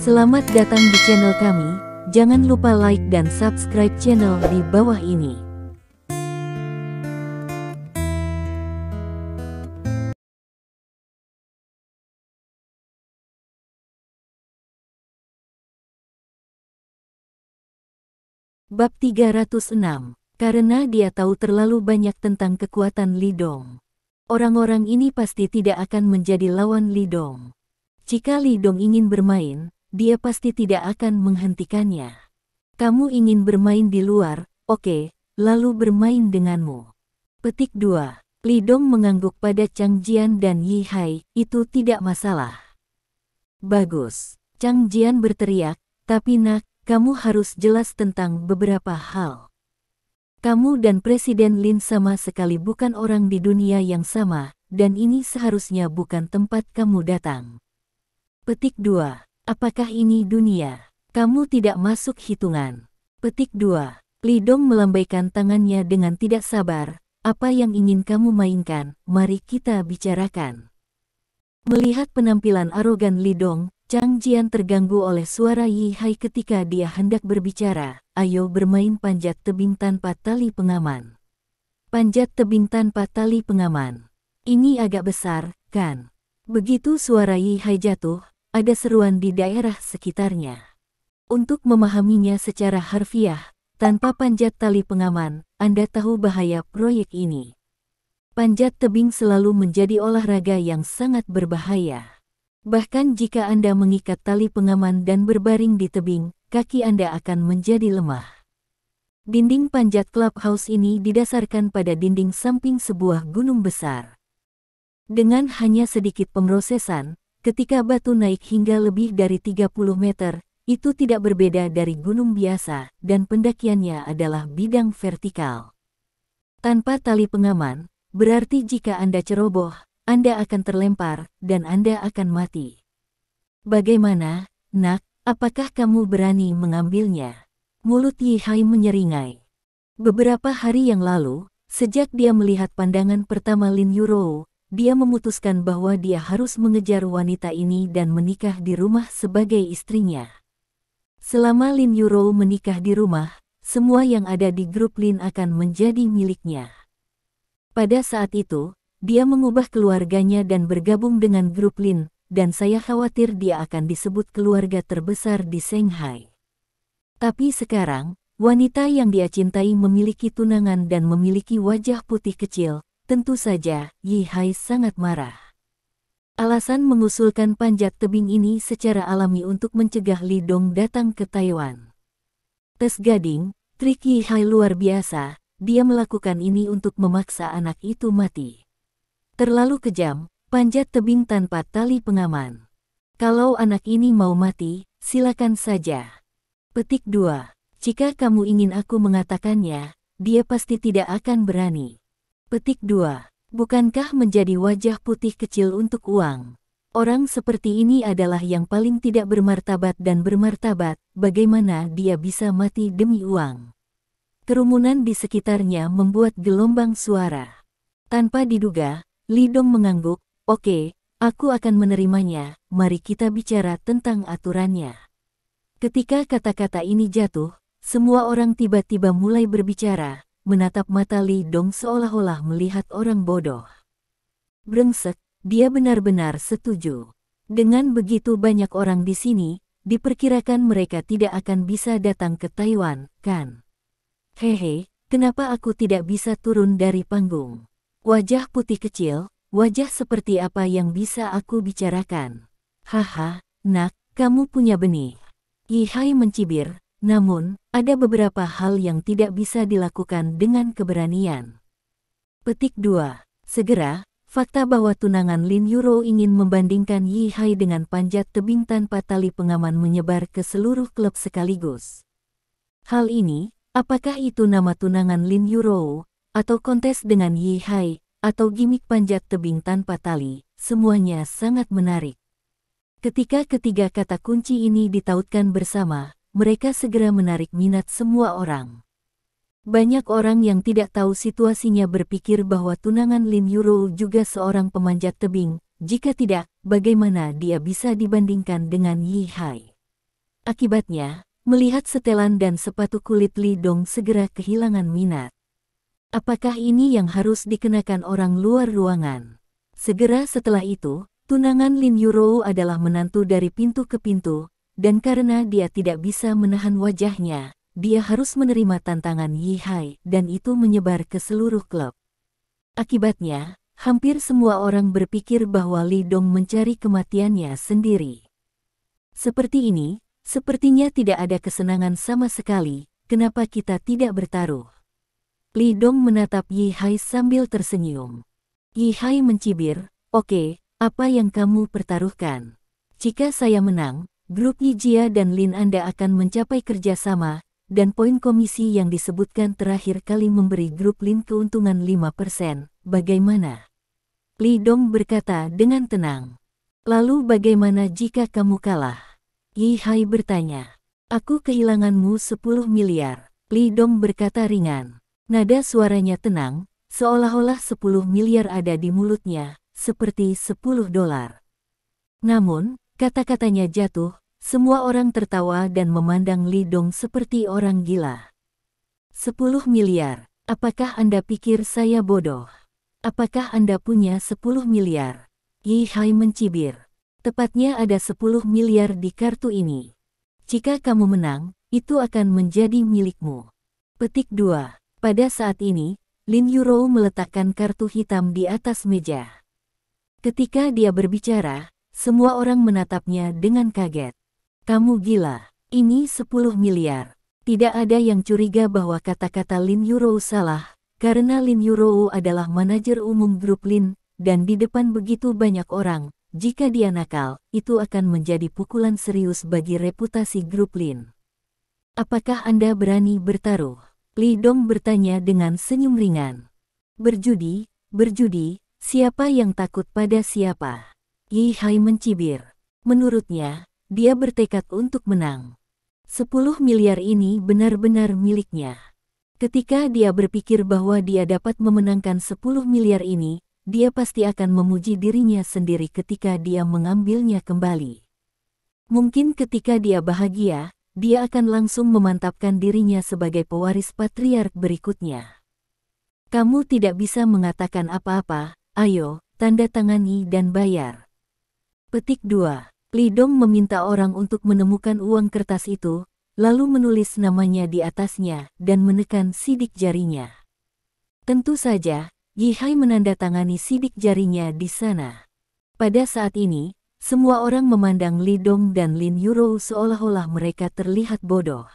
Selamat datang di channel kami, jangan lupa like dan subscribe channel di bawah ini. Bab 306, karena dia tahu terlalu banyak tentang kekuatan Li Dong. Orang-orang ini pasti tidak akan menjadi lawan Li Dong. Jika Li Dong ingin bermain, dia pasti tidak akan menghentikannya. Kamu ingin bermain di luar, oke, lalu bermain denganmu. Petik 2. Li Dong mengangguk pada Chang Jian dan Yi Hai, itu tidak masalah. Bagus. Chang Jian berteriak, tapi nak, kamu harus jelas tentang beberapa hal. Kamu dan Presiden Lin sama sekali bukan orang di dunia yang sama, dan ini seharusnya bukan tempat kamu datang. Petik 2. Apakah ini dunia? Kamu tidak masuk hitungan. Petik 2. Li Dong melambaikan tangannya dengan tidak sabar. Apa yang ingin kamu mainkan? Mari kita bicarakan. Melihat penampilan arogan Li Dong, Chang Jian terganggu oleh suara Yi Hai ketika dia hendak berbicara. Ayo bermain panjat tebing tanpa tali pengaman. Panjat tebing tanpa tali pengaman. Ini agak besar, kan? Begitu suara Yi Hai jatuh, ada seruan di daerah sekitarnya. Untuk memahaminya secara harfiah, tanpa panjat tali pengaman, Anda tahu bahaya proyek ini. Panjat tebing selalu menjadi olahraga yang sangat berbahaya. Bahkan jika Anda mengikat tali pengaman dan berbaring di tebing, kaki Anda akan menjadi lemah. Dinding panjat clubhouse ini didasarkan pada dinding samping sebuah gunung besar. Dengan hanya sedikit pemrosesan, ketika batu naik hingga lebih dari 30 meter, itu tidak berbeda dari gunung biasa, dan pendakiannya adalah bidang vertikal. Tanpa tali pengaman, berarti jika Anda ceroboh, Anda akan terlempar, dan Anda akan mati. Bagaimana, nak, apakah kamu berani mengambilnya? Mulut Yi Hai menyeringai. Beberapa hari yang lalu, sejak dia melihat pandangan pertama Lin Yurou, dia memutuskan bahwa dia harus mengejar wanita ini dan menikah di rumah sebagai istrinya. Selama Lin Yurou menikah di rumah, semua yang ada di grup Lin akan menjadi miliknya. Pada saat itu, dia mengubah keluarganya dan bergabung dengan grup Lin, dan saya khawatir dia akan disebut keluarga terbesar di Shanghai. Tapi sekarang, wanita yang dia cintai memiliki tunangan dan memiliki wajah putih kecil, tentu saja Yi Hai sangat marah. Alasan mengusulkan panjat tebing ini secara alami untuk mencegah Li Dong datang ke Taiwan. Tes gading, trik Yi Hai luar biasa, dia melakukan ini untuk memaksa anak itu mati. Terlalu kejam, panjat tebing tanpa tali pengaman. Kalau anak ini mau mati, silakan saja. Petik 2. Jika kamu ingin aku mengatakannya, dia pasti tidak akan berani. Petik 2. Bukankah menjadi wajah putih kecil untuk uang? Orang seperti ini adalah yang paling tidak bermartabat dan bermartabat, bagaimana dia bisa mati demi uang? Kerumunan di sekitarnya membuat gelombang suara. Tanpa diduga, Li Dong mengangguk, oke, aku akan menerimanya, mari kita bicara tentang aturannya. Ketika kata-kata ini jatuh, semua orang tiba-tiba mulai berbicara, menatap mata Li Dong seolah-olah melihat orang bodoh. Brengsek, dia benar-benar setuju. Dengan begitu banyak orang di sini, diperkirakan mereka tidak akan bisa datang ke Taiwan, kan? Hehe, kenapa aku tidak bisa turun dari panggung? Wajah putih kecil, wajah seperti apa yang bisa aku bicarakan? Haha, nak, kamu punya benih. Yi Hai mencibir, namun, ada beberapa hal yang tidak bisa dilakukan dengan keberanian. Petik 2. Segera, fakta bahwa tunangan Lin Yurou ingin membandingkan Yi Hai dengan panjat tebing tanpa tali pengaman menyebar ke seluruh klub sekaligus. Hal ini, apakah itu nama tunangan Lin Yurou, atau kontes dengan Yi Hai, atau gimik panjat tebing tanpa tali, semuanya sangat menarik. Ketika ketiga kata kunci ini ditautkan bersama, mereka segera menarik minat semua orang. Banyak orang yang tidak tahu situasinya berpikir bahwa tunangan Lin Yurou juga seorang pemanjat tebing, jika tidak, bagaimana dia bisa dibandingkan dengan Yi Hai? Akibatnya, melihat setelan dan sepatu kulit Li Dong segera kehilangan minat. Apakah ini yang harus dikenakan orang luar ruangan? Segera setelah itu, tunangan Lin Yurou adalah menantu dari pintu ke pintu, dan karena dia tidak bisa menahan wajahnya, dia harus menerima tantangan Yi Hai dan itu menyebar ke seluruh klub. Akibatnya, hampir semua orang berpikir bahwa Li Dong mencari kematiannya sendiri. Seperti ini, sepertinya tidak ada kesenangan sama sekali, kenapa kita tidak bertaruh? Li Dong menatap Yi Hai sambil tersenyum. Yi Hai mencibir, "Oke, apa yang kamu pertaruhkan? Jika saya menang, grup Yi Jia dan Lin Anda akan mencapai kerjasama, dan poin komisi yang disebutkan terakhir kali memberi grup Lin keuntungan 5%, bagaimana?" Li Dong berkata dengan tenang. "Lalu bagaimana jika kamu kalah?" Yi Hai bertanya. "Aku kehilanganmu 10 miliar." Li Dong berkata ringan. Nada suaranya tenang, seolah-olah 10 miliar ada di mulutnya, seperti 10 dolar. Namun, kata-katanya jatuh, semua orang tertawa dan memandang Li Dong seperti orang gila. 10 miliar, apakah Anda pikir saya bodoh? Apakah Anda punya 10 miliar? Yi Hai mencibir. Tepatnya ada 10 miliar di kartu ini. Jika kamu menang, itu akan menjadi milikmu. Petik 2. Pada saat ini, Lin Yurou meletakkan kartu hitam di atas meja. Ketika dia berbicara, semua orang menatapnya dengan kaget. "Kamu gila, ini 10 miliar. Tidak ada yang curiga bahwa kata-kata Lin Yurou salah, karena Lin Yurou adalah manajer umum grup Lin, dan di depan begitu banyak orang, jika dia nakal, itu akan menjadi pukulan serius bagi reputasi grup Lin. Apakah Anda berani bertaruh?" Li Dong bertanya dengan senyum ringan. Berjudi, siapa yang takut pada siapa?" Yi Hai mencibir. Menurutnya, dia bertekad untuk menang. 10 miliar ini benar-benar miliknya. Ketika dia berpikir bahwa dia dapat memenangkan 10 miliar ini, dia pasti akan memuji dirinya sendiri ketika dia mengambilnya kembali. Mungkin ketika dia bahagia, dia akan langsung memantapkan dirinya sebagai pewaris patriark berikutnya. "Kamu tidak bisa mengatakan apa-apa, ayo, tanda tangani dan bayar." Petik 2. Li Dong meminta orang untuk menemukan uang kertas itu, lalu menulis namanya di atasnya dan menekan sidik jarinya. Tentu saja, Yi Hai menandatangani sidik jarinya di sana. Pada saat ini, semua orang memandang Li Dong dan Lin Yurou seolah-olah mereka terlihat bodoh.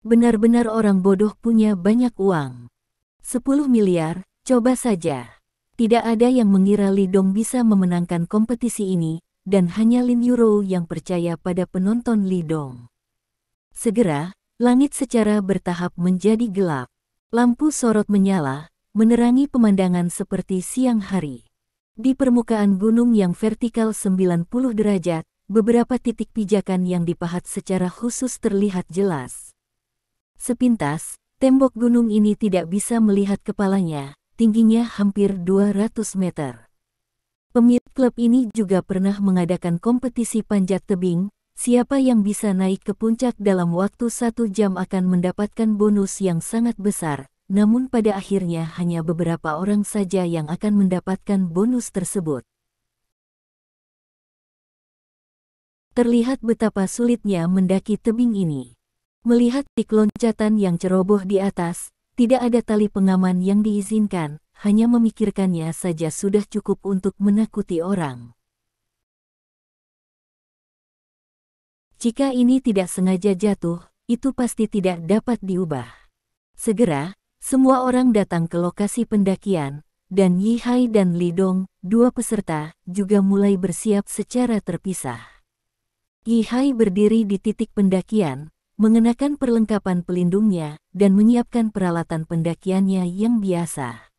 Benar-benar orang bodoh punya banyak uang. 10 miliar, coba saja. Tidak ada yang mengira Li Dong bisa memenangkan kompetisi ini, dan hanya Lin Yurou yang percaya pada penonton Li Dong. Segera, langit secara bertahap menjadi gelap. Lampu sorot menyala, menerangi pemandangan seperti siang hari. Di permukaan gunung yang vertikal 90 derajat, beberapa titik pijakan yang dipahat secara khusus terlihat jelas. Sepintas, tembok gunung ini tidak bisa melihat kepalanya, tingginya hampir 200 meter. Pemilik klub ini juga pernah mengadakan kompetisi panjat tebing, siapa yang bisa naik ke puncak dalam waktu 1 jam akan mendapatkan bonus yang sangat besar. Namun pada akhirnya hanya beberapa orang saja yang akan mendapatkan bonus tersebut. Terlihat betapa sulitnya mendaki tebing ini. Melihat titik loncatan yang ceroboh di atas, tidak ada tali pengaman yang diizinkan, hanya memikirkannya saja sudah cukup untuk menakuti orang. Jika ini tidak sengaja jatuh, itu pasti tidak dapat diubah. Segera, semua orang datang ke lokasi pendakian, dan Yi Hai dan Li Dong, dua peserta, juga mulai bersiap secara terpisah. Yi Hai berdiri di titik pendakian, mengenakan perlengkapan pelindungnya, dan menyiapkan peralatan pendakiannya yang biasa.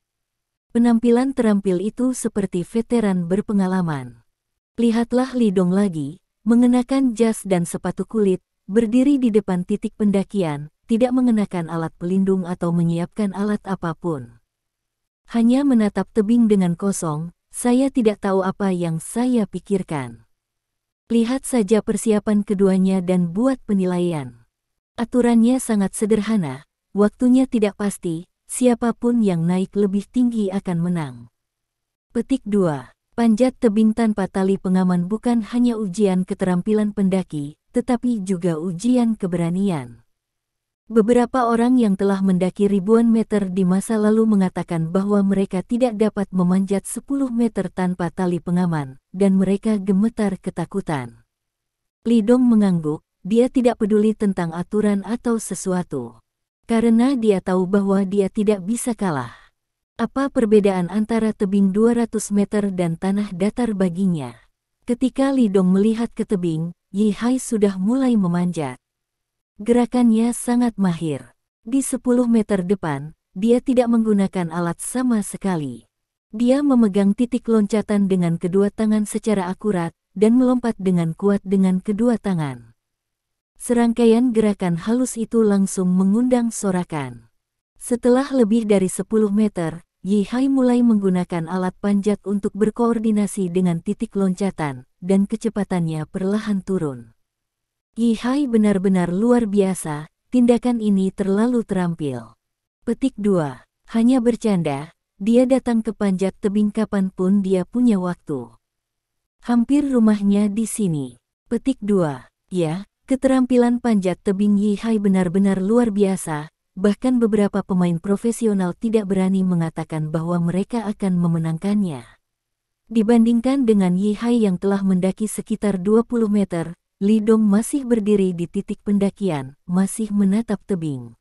Penampilan terampil itu seperti veteran berpengalaman. Lihatlah Li Dong lagi, mengenakan jas dan sepatu kulit, berdiri di depan titik pendakian, tidak mengenakan alat pelindung atau menyiapkan alat apapun. Hanya menatap tebing dengan kosong, saya tidak tahu apa yang saya pikirkan. Lihat saja persiapan keduanya dan buat penilaian. Aturannya sangat sederhana, waktunya tidak pasti, siapapun yang naik lebih tinggi akan menang. Petik 2. Panjat tebing tanpa tali pengaman bukan hanya ujian keterampilan pendaki, tetapi juga ujian keberanian. Beberapa orang yang telah mendaki ribuan meter di masa lalu mengatakan bahwa mereka tidak dapat memanjat 10 meter tanpa tali pengaman, dan mereka gemetar ketakutan. Li Dong mengangguk, dia tidak peduli tentang aturan atau sesuatu. Karena dia tahu bahwa dia tidak bisa kalah. Apa perbedaan antara tebing 200 meter dan tanah datar baginya? Ketika Li Dong melihat ke tebing, Yi Hai sudah mulai memanjat. Gerakannya sangat mahir. Di 10 meter depan, dia tidak menggunakan alat sama sekali. Dia memegang titik loncatan dengan kedua tangan secara akurat, dan melompat dengan kuat dengan kedua tangan. Serangkaian gerakan halus itu langsung mengundang sorakan. Setelah lebih dari 10 meter, Yi Hai mulai menggunakan alat panjat untuk berkoordinasi dengan titik loncatan, dan kecepatannya perlahan turun. Yi Hai benar-benar luar biasa, tindakan ini terlalu terampil. Petik 2. Hanya bercanda, dia datang ke panjat tebing kapanpun dia punya waktu. Hampir rumahnya di sini. Petik 2. Ya, keterampilan panjat tebing Yi Hai benar-benar luar biasa, bahkan beberapa pemain profesional tidak berani mengatakan bahwa mereka akan memenangkannya. Dibandingkan dengan Yi Hai yang telah mendaki sekitar 20 meter, Li Dong masih berdiri di titik pendakian, masih menatap tebing.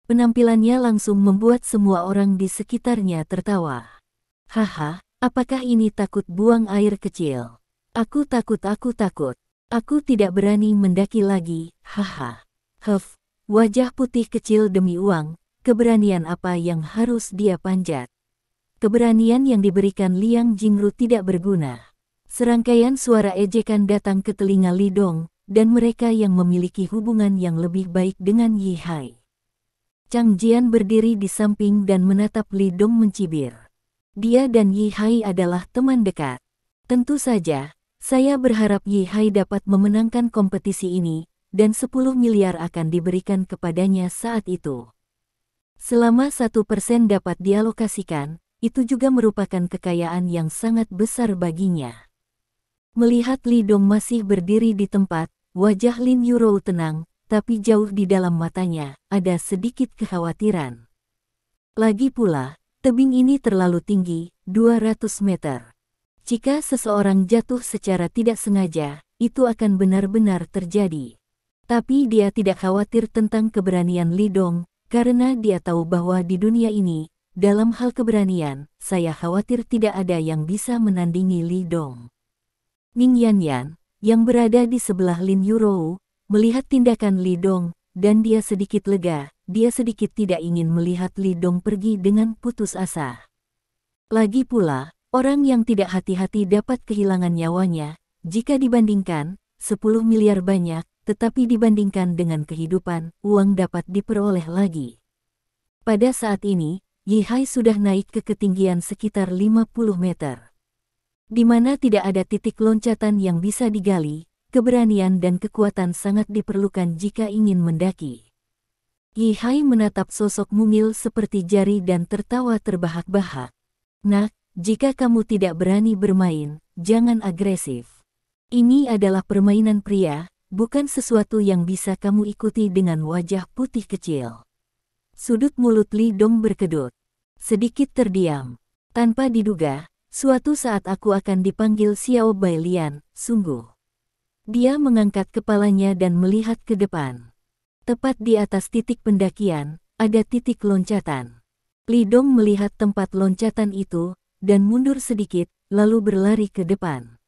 Penampilannya langsung membuat semua orang di sekitarnya tertawa. Haha, apakah ini takut buang air kecil? Aku takut, aku takut. Aku tidak berani mendaki lagi, haha. Huff, wajah putih kecil demi uang, keberanian apa yang harus dia panjat? Keberanian yang diberikan Liang Jingru tidak berguna. Serangkaian suara ejekan datang ke telinga Li Dong, dan mereka yang memiliki hubungan yang lebih baik dengan Yi Hai. Chang Jian berdiri di samping dan menatap Li Dong mencibir. Dia dan Yi Hai adalah teman dekat. Tentu saja, saya berharap Yi Hai dapat memenangkan kompetisi ini, dan 10 miliar akan diberikan kepadanya saat itu. Selama 1% dapat dialokasikan, itu juga merupakan kekayaan yang sangat besar baginya. Melihat Li Dong masih berdiri di tempat, wajah Lin Yurou tenang, tapi jauh di dalam matanya, ada sedikit kekhawatiran. Lagi pula, tebing ini terlalu tinggi, 200 meter. Jika seseorang jatuh secara tidak sengaja, itu akan benar-benar terjadi. Tapi dia tidak khawatir tentang keberanian Li Dong, karena dia tahu bahwa di dunia ini, dalam hal keberanian, saya khawatir tidak ada yang bisa menandingi Li Dong. Ning Yanyan, yang berada di sebelah Lin Yurou, melihat tindakan Li Dong, dan dia sedikit lega, dia sedikit tidak ingin melihat Li Dong pergi dengan putus asa. Lagi pula, orang yang tidak hati-hati dapat kehilangan nyawanya, jika dibandingkan, 10 miliar banyak, tetapi dibandingkan dengan kehidupan, uang dapat diperoleh lagi. Pada saat ini, Yi Hai sudah naik ke ketinggian sekitar 50 meter. Di mana tidak ada titik loncatan yang bisa digali, keberanian dan kekuatan sangat diperlukan jika ingin mendaki. Yi Hai menatap sosok mungil seperti jari dan tertawa terbahak-bahak. Nak, jika kamu tidak berani bermain, jangan agresif. Ini adalah permainan pria, bukan sesuatu yang bisa kamu ikuti dengan wajah putih kecil. Sudut mulut Li Dong berkedut. Sedikit terdiam. Tanpa diduga, suatu saat aku akan dipanggil Xiao Bai Lian, sungguh. Dia mengangkat kepalanya dan melihat ke depan. Tepat di atas titik pendakian, ada titik loncatan. Li Dong melihat tempat loncatan itu, dan mundur sedikit, lalu berlari ke depan.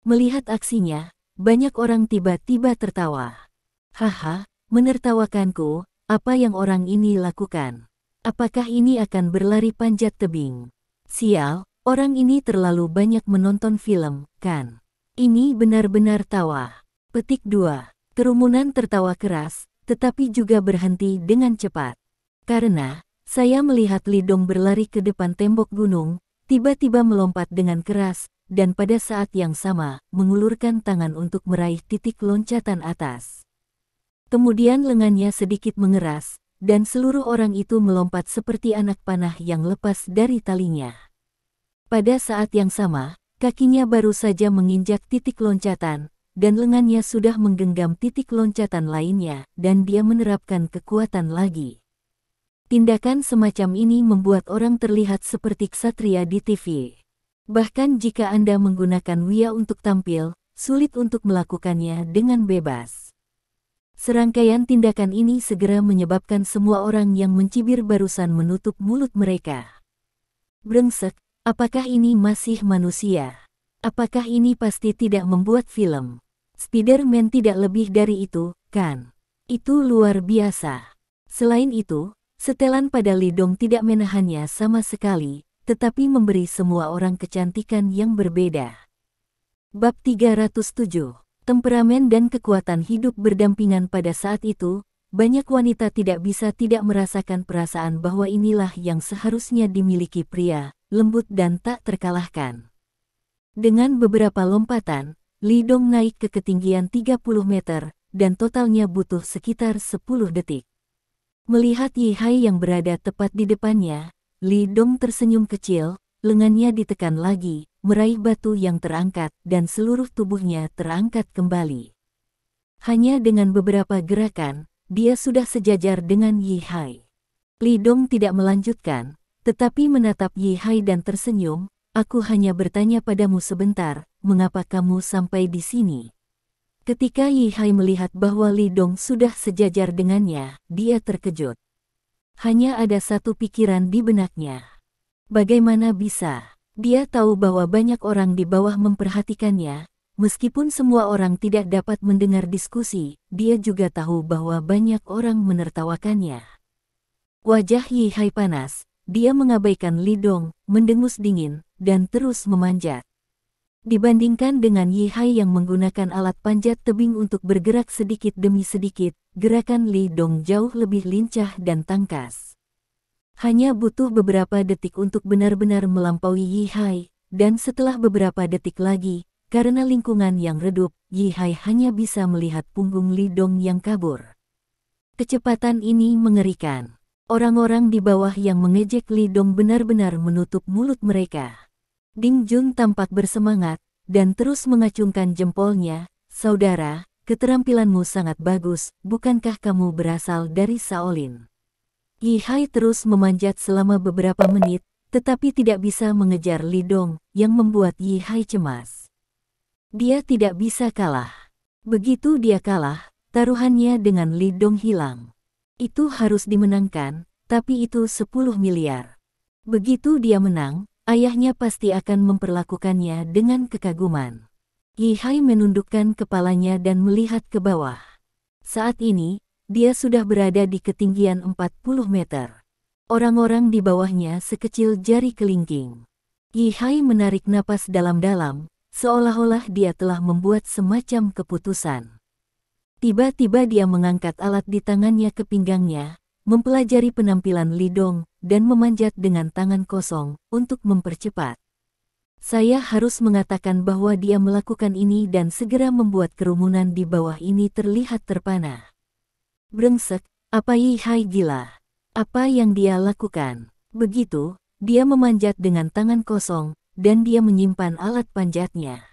Melihat aksinya, banyak orang tiba-tiba tertawa. Haha, menertawakanku, apa yang orang ini lakukan? Apakah ini akan berlari panjat tebing? Sial, orang ini terlalu banyak menonton film, kan? Ini benar-benar tawa. Petik 2. Kerumunan tertawa keras, tetapi juga berhenti dengan cepat. Karena, saya melihat Li Dong berlari ke depan tembok gunung, tiba-tiba melompat dengan keras, dan pada saat yang sama, mengulurkan tangan untuk meraih titik loncatan atas. Kemudian lengannya sedikit mengeras, dan seluruh orang itu melompat seperti anak panah yang lepas dari talinya. Pada saat yang sama, kakinya baru saja menginjak titik loncatan, dan lengannya sudah menggenggam titik loncatan lainnya, dan dia menerapkan kekuatan lagi. Tindakan semacam ini membuat orang terlihat seperti ksatria di TV. Bahkan jika Anda menggunakan Wia untuk tampil, sulit untuk melakukannya dengan bebas. Serangkaian tindakan ini segera menyebabkan semua orang yang mencibir barusan menutup mulut mereka. Brengsek, apakah ini masih manusia? Apakah ini pasti tidak membuat film? Spider-Man tidak lebih dari itu, kan? Itu luar biasa. Selain itu, setelan pada Lidong tidak menahannya sama sekali, tetapi memberi semua orang kecantikan yang berbeda. Bab 307. Temperamen dan kekuatan hidup berdampingan. Pada saat itu, banyak wanita tidak bisa tidak merasakan perasaan bahwa inilah yang seharusnya dimiliki pria, lembut dan tak terkalahkan. Dengan beberapa lompatan, Lidong naik ke ketinggian 30 meter, dan totalnya butuh sekitar 10 detik. Melihat Yi Hai yang berada tepat di depannya, Lidong tersenyum kecil, lengannya ditekan lagi, meraih batu yang terangkat, dan seluruh tubuhnya terangkat kembali. Hanya dengan beberapa gerakan, dia sudah sejajar dengan Yi Hai. Lidong tidak melanjutkan, tetapi menatap Yi Hai dan tersenyum, "Aku hanya bertanya padamu sebentar, mengapa kamu sampai di sini?" Ketika Yi Hai melihat bahwa Lidong sudah sejajar dengannya, dia terkejut. Hanya ada satu pikiran di benaknya. Bagaimana bisa? Dia tahu bahwa banyak orang di bawah memperhatikannya, meskipun semua orang tidak dapat mendengar diskusi, dia juga tahu bahwa banyak orang menertawakannya. Wajah Yi Hai panas, dia mengabaikan Lidong, mendengus dingin, dan terus memanjat. Dibandingkan dengan Yi Hai yang menggunakan alat panjat tebing untuk bergerak sedikit demi sedikit, gerakan Lidong jauh lebih lincah dan tangkas. Hanya butuh beberapa detik untuk benar-benar melampaui Yi Hai, dan setelah beberapa detik lagi, karena lingkungan yang redup, Yi Hai hanya bisa melihat punggung Lidong yang kabur. Kecepatan ini mengerikan. Orang-orang di bawah yang mengejek Lidong benar-benar menutup mulut mereka. Ding Jun tampak bersemangat, dan terus mengacungkan jempolnya. "Saudara, keterampilanmu sangat bagus, bukankah kamu berasal dari Shaolin?" Yi Hai terus memanjat selama beberapa menit, tetapi tidak bisa mengejar Lidong, yang membuat Yi Hai cemas. Dia tidak bisa kalah. Begitu dia kalah, taruhannya dengan Lidong hilang. Itu harus dimenangkan, tapi itu 10 miliar. Begitu dia menang, ayahnya pasti akan memperlakukannya dengan kekaguman. Yi Hai menundukkan kepalanya dan melihat ke bawah. Saat ini, dia sudah berada di ketinggian 40 meter. Orang-orang di bawahnya sekecil jari kelingking. Yi Hai menarik napas dalam-dalam, seolah-olah dia telah membuat semacam keputusan. Tiba-tiba dia mengangkat alat di tangannya ke pinggangnya, mempelajari penampilan Lidong, dan memanjat dengan tangan kosong, untuk mempercepat. Saya harus mengatakan bahwa dia melakukan ini dan segera membuat kerumunan di bawah ini terlihat terpana. Brengsek, apa Yi Hai gila? Apa yang dia lakukan? Begitu, dia memanjat dengan tangan kosong, dan dia menyimpan alat panjatnya.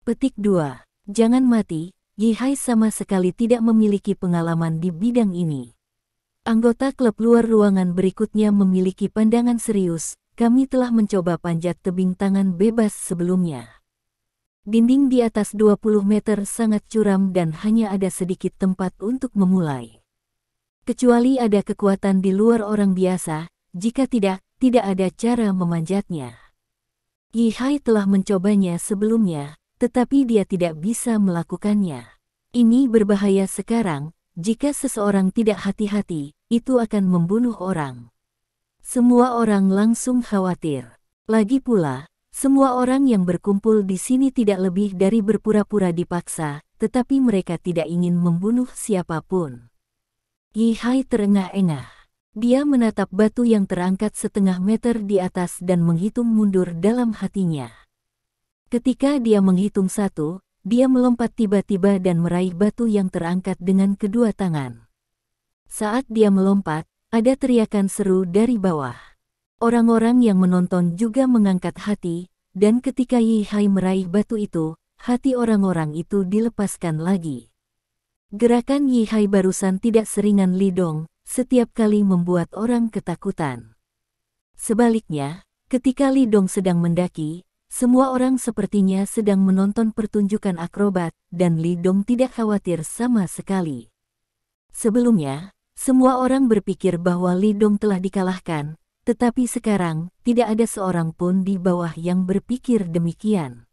Petik 2. Jangan mati, Yi Hai sama sekali tidak memiliki pengalaman di bidang ini. Anggota klub luar ruangan berikutnya memiliki pandangan serius. Kami telah mencoba panjat tebing tangan bebas sebelumnya. Dinding di atas 20 meter sangat curam dan hanya ada sedikit tempat untuk memulai. Kecuali ada kekuatan di luar orang biasa, jika tidak ada cara memanjatnya. Yi Hai telah mencobanya sebelumnya, tetapi dia tidak bisa melakukannya. Ini berbahaya sekarang. Jika seseorang tidak hati-hati, itu akan membunuh orang. Semua orang langsung khawatir. Lagi pula, semua orang yang berkumpul di sini tidak lebih dari berpura-pura dipaksa, tetapi mereka tidak ingin membunuh siapapun. Yi Hai terengah-engah. Dia menatap batu yang terangkat setengah meter di atas dan menghitung mundur dalam hatinya. Ketika dia menghitung 1, dia melompat tiba-tiba dan meraih batu yang terangkat dengan kedua tangan. Saat dia melompat, ada teriakan seru dari bawah. Orang-orang yang menonton juga mengangkat hati, dan ketika Yi Hai meraih batu itu, hati orang-orang itu dilepaskan lagi. Gerakan Yi Hai barusan tidak seringan Li Dong, setiap kali membuat orang ketakutan. Sebaliknya, ketika Li Dong sedang mendaki, semua orang sepertinya sedang menonton pertunjukan akrobat, dan Li Dong tidak khawatir sama sekali. Sebelumnya, semua orang berpikir bahwa Li Dong telah dikalahkan, tetapi sekarang, tidak ada seorang pun di bawah yang berpikir demikian.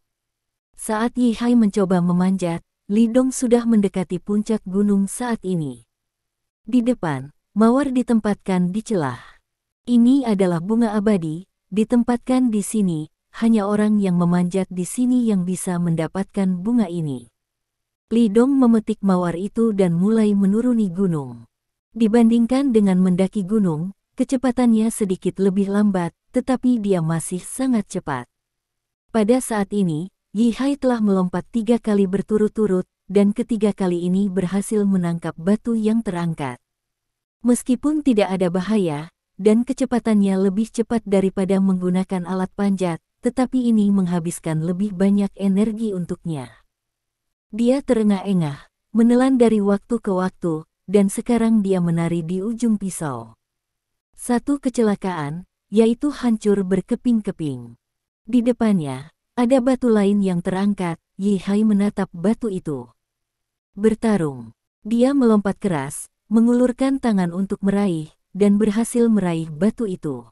Saat Yi Hai mencoba memanjat, Li Dong sudah mendekati puncak gunung saat ini. Di depan, mawar ditempatkan di celah. Ini adalah bunga abadi, ditempatkan di sini, hanya orang yang memanjat di sini yang bisa mendapatkan bunga ini. Li Dong memetik mawar itu dan mulai menuruni gunung. Dibandingkan dengan mendaki gunung, kecepatannya sedikit lebih lambat, tetapi dia masih sangat cepat. Pada saat ini, Yi Hai telah melompat 3 kali berturut-turut, dan ketiga kali ini berhasil menangkap batu yang terangkat. Meskipun tidak ada bahaya, dan kecepatannya lebih cepat daripada menggunakan alat panjat, tetapi ini menghabiskan lebih banyak energi untuknya. Dia terengah-engah, menelan dari waktu ke waktu, dan sekarang dia menari di ujung pisau. Satu kecelakaan, yaitu hancur berkeping-keping. Di depannya, ada batu lain yang terangkat. Yi Hai menatap batu itu. Bertarung. Dia melompat keras, mengulurkan tangan untuk meraih, dan berhasil meraih batu itu.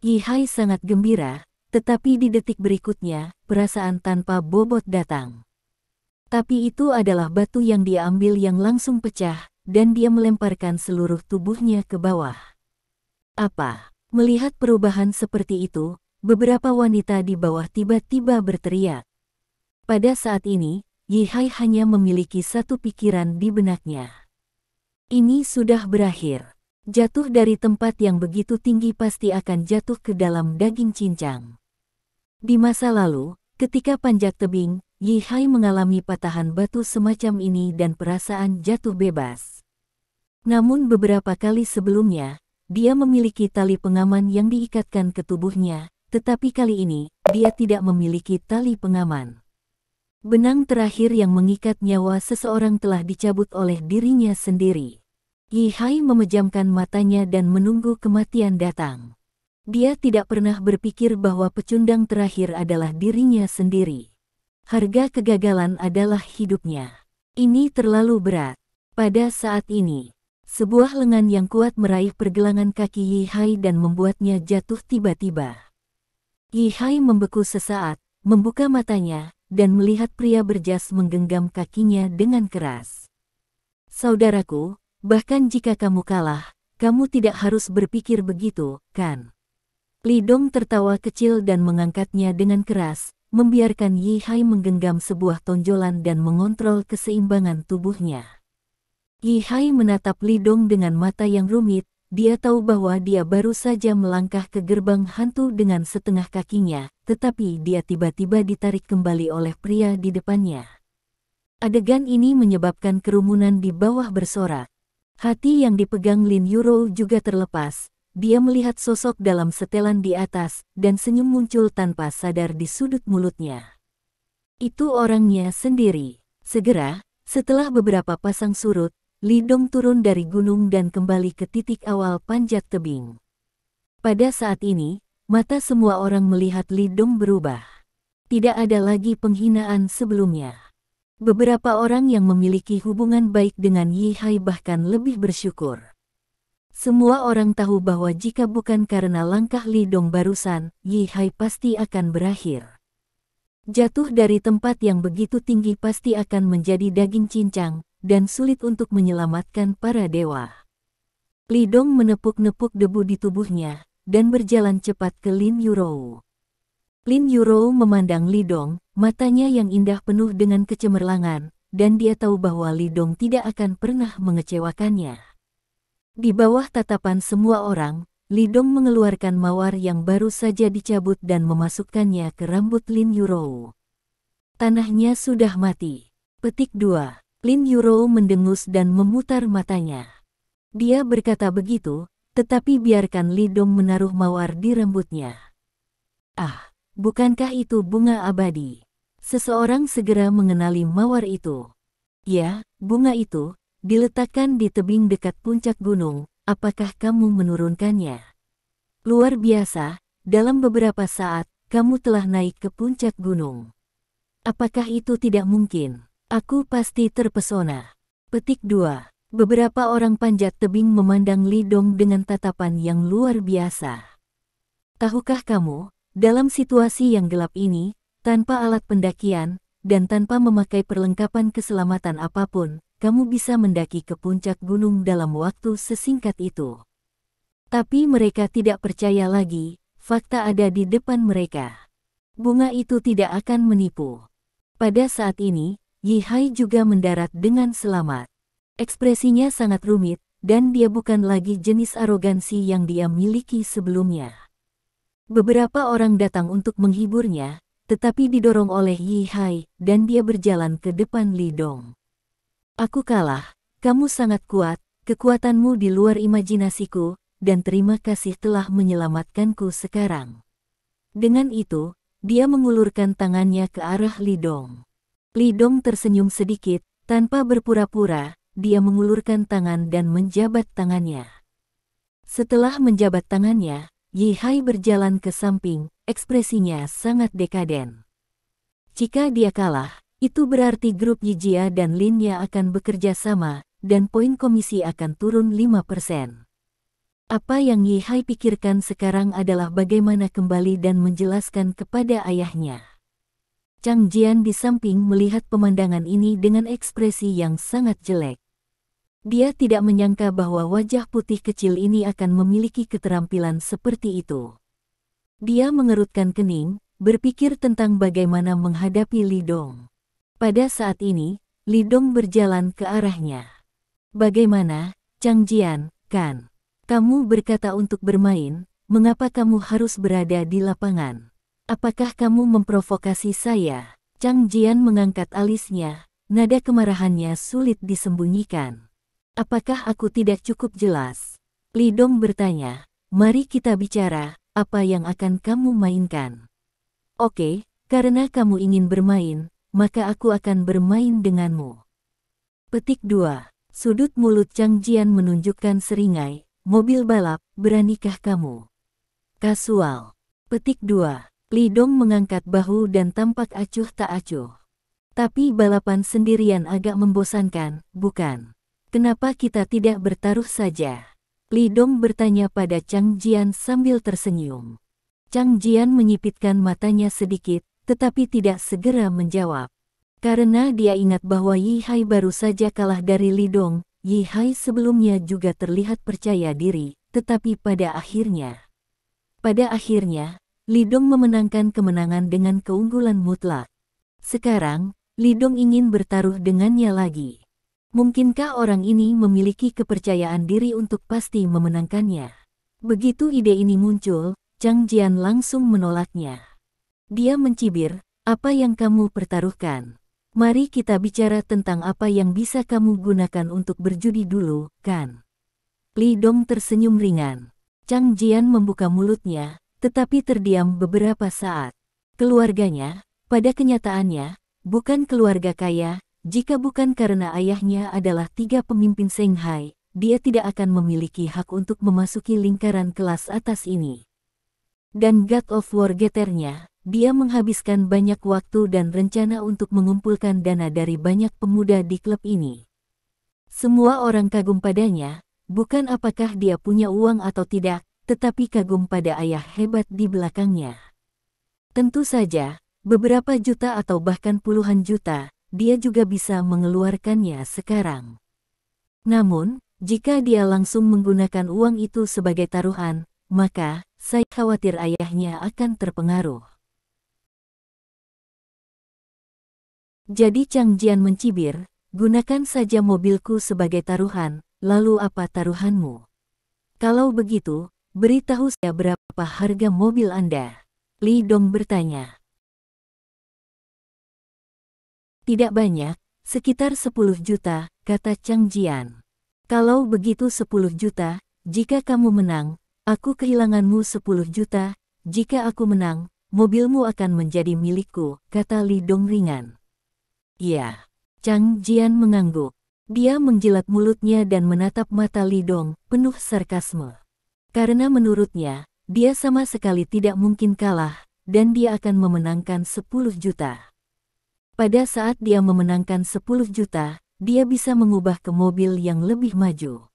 Yi Hai sangat gembira, tetapi di detik berikutnya, perasaan tanpa bobot datang. Tapi itu adalah batu yang dia ambil yang langsung pecah, dan dia melemparkan seluruh tubuhnya ke bawah. Apa? Melihat perubahan seperti itu, beberapa wanita di bawah tiba-tiba berteriak. Pada saat ini, Yi Hai hanya memiliki satu pikiran di benaknya. Ini sudah berakhir. Jatuh dari tempat yang begitu tinggi pasti akan jatuh ke dalam daging cincang. Di masa lalu, ketika panjat tebing, Yi Hai mengalami patahan batu semacam ini dan perasaan jatuh bebas. Namun beberapa kali sebelumnya, dia memiliki tali pengaman yang diikatkan ke tubuhnya, tetapi kali ini, dia tidak memiliki tali pengaman. Benang terakhir yang mengikat nyawa seseorang telah dicabut oleh dirinya sendiri. Yi Hai memejamkan matanya dan menunggu kematian datang. Dia tidak pernah berpikir bahwa pecundang terakhir adalah dirinya sendiri. Harga kegagalan adalah hidupnya. Ini terlalu berat. Pada saat ini, sebuah lengan yang kuat meraih pergelangan kaki Yi Hai dan membuatnya jatuh tiba-tiba. Yi Hai membeku sesaat, membuka matanya, dan melihat pria berjas menggenggam kakinya dengan keras. Saudaraku, bahkan jika kamu kalah, kamu tidak harus berpikir begitu, kan? Li Dong tertawa kecil dan mengangkatnya dengan keras, membiarkan Yi Hai menggenggam sebuah tonjolan dan mengontrol keseimbangan tubuhnya. Yi Hai menatap Li Dong dengan mata yang rumit, dia tahu bahwa dia baru saja melangkah ke gerbang hantu dengan setengah kakinya, tetapi dia tiba-tiba ditarik kembali oleh pria di depannya. Adegan ini menyebabkan kerumunan di bawah bersorak. Hati yang dipegang Lin Yuro juga terlepas, dia melihat sosok dalam setelan di atas, dan senyum muncul tanpa sadar di sudut mulutnya. Itu orangnya sendiri. Segera, setelah beberapa pasang surut, Li Dong turun dari gunung dan kembali ke titik awal panjat tebing. Pada saat ini, mata semua orang melihat Li Dong berubah. Tidak ada lagi penghinaan sebelumnya. Beberapa orang yang memiliki hubungan baik dengan Yi Hai bahkan lebih bersyukur. Semua orang tahu bahwa jika bukan karena langkah Li Dong barusan, Yi Hai pasti akan berakhir. Jatuh dari tempat yang begitu tinggi pasti akan menjadi daging cincang, dan sulit untuk menyelamatkan para dewa. Li Dong menepuk-nepuk debu di tubuhnya, dan berjalan cepat ke Lin Yuro. Lin Yuro memandang Li Dong, matanya yang indah penuh dengan kecemerlangan, dan dia tahu bahwa Li Dong tidak akan pernah mengecewakannya. Di bawah tatapan semua orang, Lidong mengeluarkan mawar yang baru saja dicabut dan memasukkannya ke rambut Lin Yurou. Tanahnya sudah mati. Petik 2. Lin Yurou mendengus dan memutar matanya. Dia berkata begitu, tetapi biarkan Lidong menaruh mawar di rambutnya. Ah, bukankah itu bunga abadi? Seseorang segera mengenali mawar itu. Ya, bunga itu, diletakkan di tebing dekat puncak gunung. Apakah kamu menurunkannya? Luar biasa, dalam beberapa saat, kamu telah naik ke puncak gunung. Apakah itu tidak mungkin? Aku pasti terpesona. Petik 2. Beberapa orang panjat tebing memandang Lidong dengan tatapan yang luar biasa. Tahukah kamu, dalam situasi yang gelap ini, tanpa alat pendakian, dan tanpa memakai perlengkapan keselamatan apapun, kamu bisa mendaki ke puncak gunung dalam waktu sesingkat itu. Tapi mereka tidak percaya lagi, fakta ada di depan mereka. Bunga itu tidak akan menipu. Pada saat ini, Yi Hai juga mendarat dengan selamat. Ekspresinya sangat rumit, dan dia bukan lagi jenis arogansi yang dia miliki sebelumnya. Beberapa orang datang untuk menghiburnya, tetapi didorong oleh Yi Hai, dan dia berjalan ke depan Lidong. Aku kalah, kamu sangat kuat, kekuatanmu di luar imajinasiku, dan terima kasih telah menyelamatkanku sekarang. Dengan itu, dia mengulurkan tangannya ke arah Lidong. Lidong tersenyum sedikit, tanpa berpura-pura, dia mengulurkan tangan dan menjabat tangannya. Setelah menjabat tangannya, Yi Hai berjalan ke samping, ekspresinya sangat dekaden. Jika dia kalah, itu berarti grup Yijia dan Linnya akan bekerja sama, dan poin komisi akan turun 5%. Apa yang Yi Hai pikirkan sekarang adalah bagaimana kembali dan menjelaskan kepada ayahnya. Chang Jian di samping melihat pemandangan ini dengan ekspresi yang sangat jelek. Dia tidak menyangka bahwa wajah putih kecil ini akan memiliki keterampilan seperti itu. Dia mengerutkan kening, berpikir tentang bagaimana menghadapi Lidong. Pada saat ini, Lidong berjalan ke arahnya. Bagaimana, Chang Jian, kan? Kamu berkata untuk bermain, mengapa kamu harus berada di lapangan? Apakah kamu memprovokasi saya? Chang Jian mengangkat alisnya, nada kemarahannya sulit disembunyikan. Apakah aku tidak cukup jelas? Lidong bertanya, mari kita bicara, apa yang akan kamu mainkan? Oke, karena kamu ingin bermain, maka aku akan bermain denganmu. Petik 2. Sudut mulut Chang Jian menunjukkan seringai, mobil balap, beranikah kamu? Kasual. Petik 2. Lidong mengangkat bahu dan tampak acuh tak acuh. Tapi balapan sendirian agak membosankan, bukan? Kenapa kita tidak bertaruh saja? Lidong bertanya pada Chang Jian sambil tersenyum. Chang Jian menyipitkan matanya sedikit, tetapi tidak segera menjawab. Karena dia ingat bahwa Yi Hai baru saja kalah dari Lidong, Yi Hai sebelumnya juga terlihat percaya diri, tetapi pada akhirnya, Lidong memenangkan kemenangan dengan keunggulan mutlak. Sekarang, Lidong ingin bertaruh dengannya lagi. Mungkinkah orang ini memiliki kepercayaan diri untuk pasti memenangkannya? Begitu ide ini muncul, Chang Jian langsung menolaknya. Dia mencibir, apa yang kamu pertaruhkan? Mari kita bicara tentang apa yang bisa kamu gunakan untuk berjudi dulu, kan? Lidong tersenyum ringan. Chang Jian membuka mulutnya, tetapi terdiam beberapa saat. Keluarganya, pada kenyataannya, bukan keluarga kaya. Jika bukan karena ayahnya adalah 3 pemimpin Shanghai, dia tidak akan memiliki hak untuk memasuki lingkaran kelas atas ini. Dan God of War geternya, dia menghabiskan banyak waktu dan rencana untuk mengumpulkan dana dari banyak pemuda di klub ini. Semua orang kagum padanya, bukan apakah dia punya uang atau tidak, tetapi kagum pada ayah hebat di belakangnya. Tentu saja, beberapa juta atau bahkan puluhan juta, dia juga bisa mengeluarkannya sekarang. Namun, jika dia langsung menggunakan uang itu sebagai taruhan, maka saya khawatir ayahnya akan terpengaruh. Jadi Chang Jian mencibir, gunakan saja mobilku sebagai taruhan, lalu apa taruhanmu? Kalau begitu, beritahu saya berapa harga mobil Anda. Li Dong bertanya. Tidak banyak, sekitar 10 juta, kata Chang Jian. Kalau begitu 10 juta, jika kamu menang, aku kehilanganmu 10 juta, jika aku menang, mobilmu akan menjadi milikku, kata Li Dong ringan. Iya. Chang Jian mengangguk. Dia menjilat mulutnya dan menatap mata Li Dong, penuh sarkasme. Karena menurutnya, dia sama sekali tidak mungkin kalah, dan dia akan memenangkan 10 juta. Pada saat dia memenangkan 10 juta, dia bisa mengubah ke mobil yang lebih maju.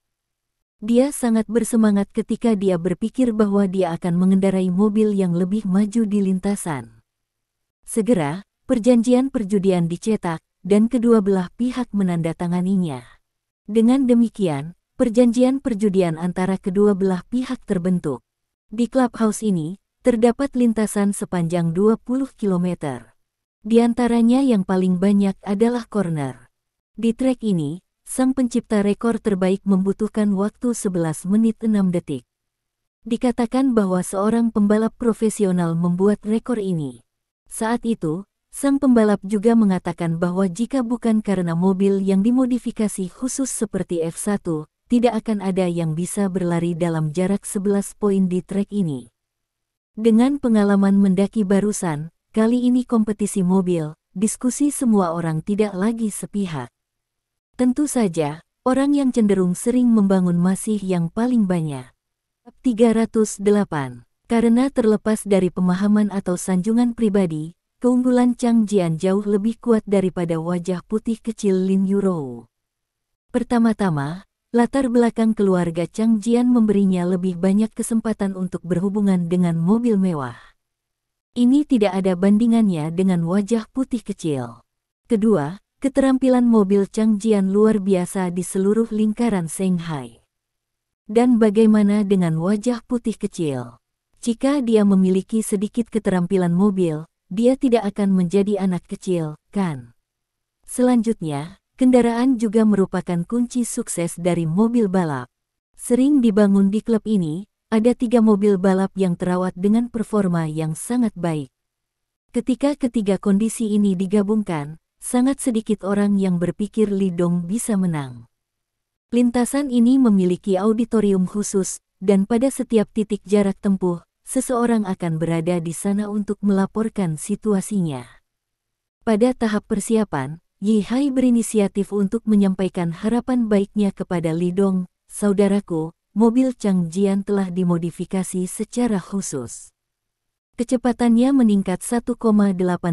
Dia sangat bersemangat ketika dia berpikir bahwa dia akan mengendarai mobil yang lebih maju di lintasan. Segera, perjanjian perjudian dicetak, dan kedua belah pihak menandatanganinya. Dengan demikian, perjanjian perjudian antara kedua belah pihak terbentuk. Di clubhouse ini, terdapat lintasan sepanjang 20 km. Di antaranya yang paling banyak adalah corner. Di trek ini, sang pencipta rekor terbaik membutuhkan waktu 11 menit 6 detik. Dikatakan bahwa seorang pembalap profesional membuat rekor ini. Saat itu, sang pembalap juga mengatakan bahwa jika bukan karena mobil yang dimodifikasi khusus seperti F1, tidak akan ada yang bisa berlari dalam jarak 11 poin di trek ini. Dengan pengalaman mendaki barusan, kali ini kompetisi mobil, diskusi semua orang tidak lagi sepihak. Tentu saja, orang yang cenderung sering membangun masih yang paling banyak. 308. Karena terlepas dari pemahaman atau sanjungan pribadi, keunggulan Chang Jian jauh lebih kuat daripada wajah putih kecil Lin Yurou. Pertama-tama, latar belakang keluarga Chang Jian memberinya lebih banyak kesempatan untuk berhubungan dengan mobil mewah. Ini tidak ada bandingannya dengan wajah putih kecil. Kedua, keterampilan mobil Chang Jian luar biasa di seluruh lingkaran Shanghai. Dan bagaimana dengan wajah putih kecil? Jika dia memiliki sedikit keterampilan mobil, dia tidak akan menjadi anak kecil, kan? Selanjutnya, kendaraan juga merupakan kunci sukses dari mobil balap. Sering dibangun di klub ini, ada 3 mobil balap yang terawat dengan performa yang sangat baik. Ketika ketiga kondisi ini digabungkan, sangat sedikit orang yang berpikir Li Dong bisa menang. Lintasan ini memiliki auditorium khusus, dan pada setiap titik jarak tempuh, seseorang akan berada di sana untuk melaporkan situasinya. Pada tahap persiapan, Yi Hai berinisiatif untuk menyampaikan harapan baiknya kepada Li Dong. Saudaraku, mobil Chang Jian telah dimodifikasi secara khusus. Kecepatannya meningkat 1,8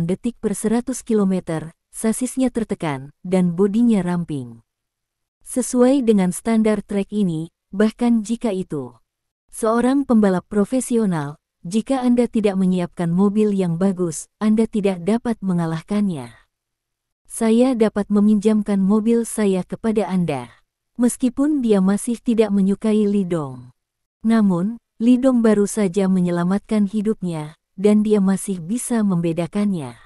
detik per 100 km, sasisnya tertekan, dan bodinya ramping. Sesuai dengan standar trek ini, bahkan jika itu seorang pembalap profesional, jika Anda tidak menyiapkan mobil yang bagus, Anda tidak dapat mengalahkannya. Saya dapat meminjamkan mobil saya kepada Anda. Meskipun dia masih tidak menyukai Li Dong. Namun, Li Dong baru saja menyelamatkan hidupnya, dan dia masih bisa membedakannya.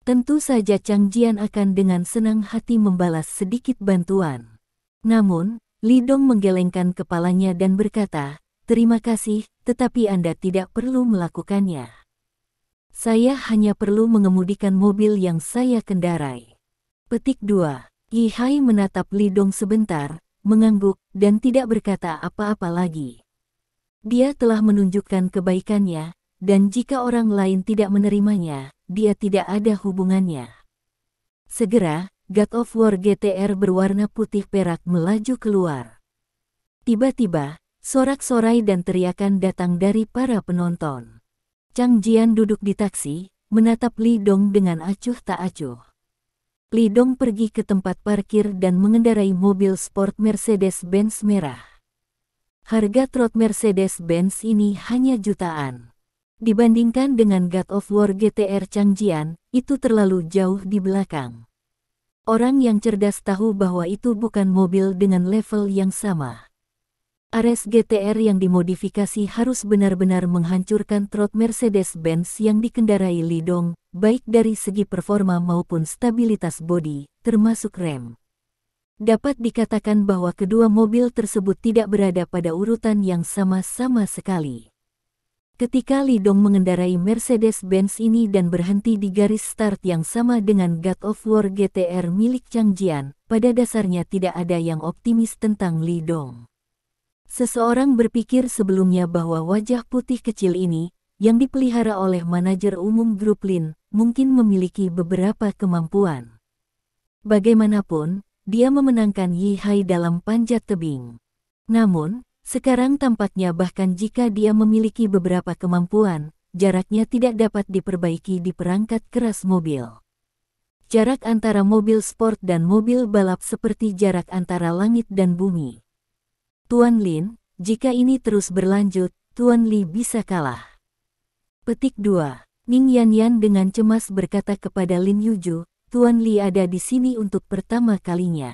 Tentu saja Chang Jian akan dengan senang hati membalas sedikit bantuan. Namun, Li Dong menggelengkan kepalanya dan berkata, "Terima kasih, tetapi Anda tidak perlu melakukannya. Saya hanya perlu mengemudikan mobil yang saya kendarai." Petik 2. Yi Hai menatap Li Dong sebentar, mengangguk, dan tidak berkata apa-apa lagi. Dia telah menunjukkan kebaikannya, dan jika orang lain tidak menerimanya, dia tidak ada hubungannya. Segera, God of War GTR berwarna putih perak melaju keluar. Tiba-tiba, sorak-sorai dan teriakan datang dari para penonton. Chang Jian duduk di taksi, menatap Li Dong dengan acuh tak acuh. Li Dong pergi ke tempat parkir dan mengendarai mobil sport Mercedes-Benz merah. Harga trot Mercedes-Benz ini hanya jutaan. Dibandingkan dengan God of War GTR Chang Jian, itu terlalu jauh di belakang. Orang yang cerdas tahu bahwa itu bukan mobil dengan level yang sama. Ares GTR yang dimodifikasi harus benar-benar menghancurkan trot Mercedes-Benz yang dikendarai Li Dong, baik dari segi performa maupun stabilitas bodi, termasuk rem. Dapat dikatakan bahwa kedua mobil tersebut tidak berada pada urutan yang sama sekali. Ketika Li Dong mengendarai Mercedes-Benz ini dan berhenti di garis start yang sama dengan God of War GTR milik Chang Jian, pada dasarnya tidak ada yang optimis tentang Li Dong. Seseorang berpikir sebelumnya bahwa wajah putih kecil ini, yang dipelihara oleh manajer umum grup Lin, mungkin memiliki beberapa kemampuan. Bagaimanapun, dia memenangkan Yi Hai dalam panjat tebing. Namun, sekarang tampaknya bahkan jika dia memiliki beberapa kemampuan, jaraknya tidak dapat diperbaiki di perangkat keras mobil. Jarak antara mobil sport dan mobil balap seperti jarak antara langit dan bumi. Tuan Lin, jika ini terus berlanjut, Tuan Li bisa kalah. Petik 2. Ning Yanyan dengan cemas berkata kepada Lin Yuju, Tuan Li ada di sini untuk pertama kalinya.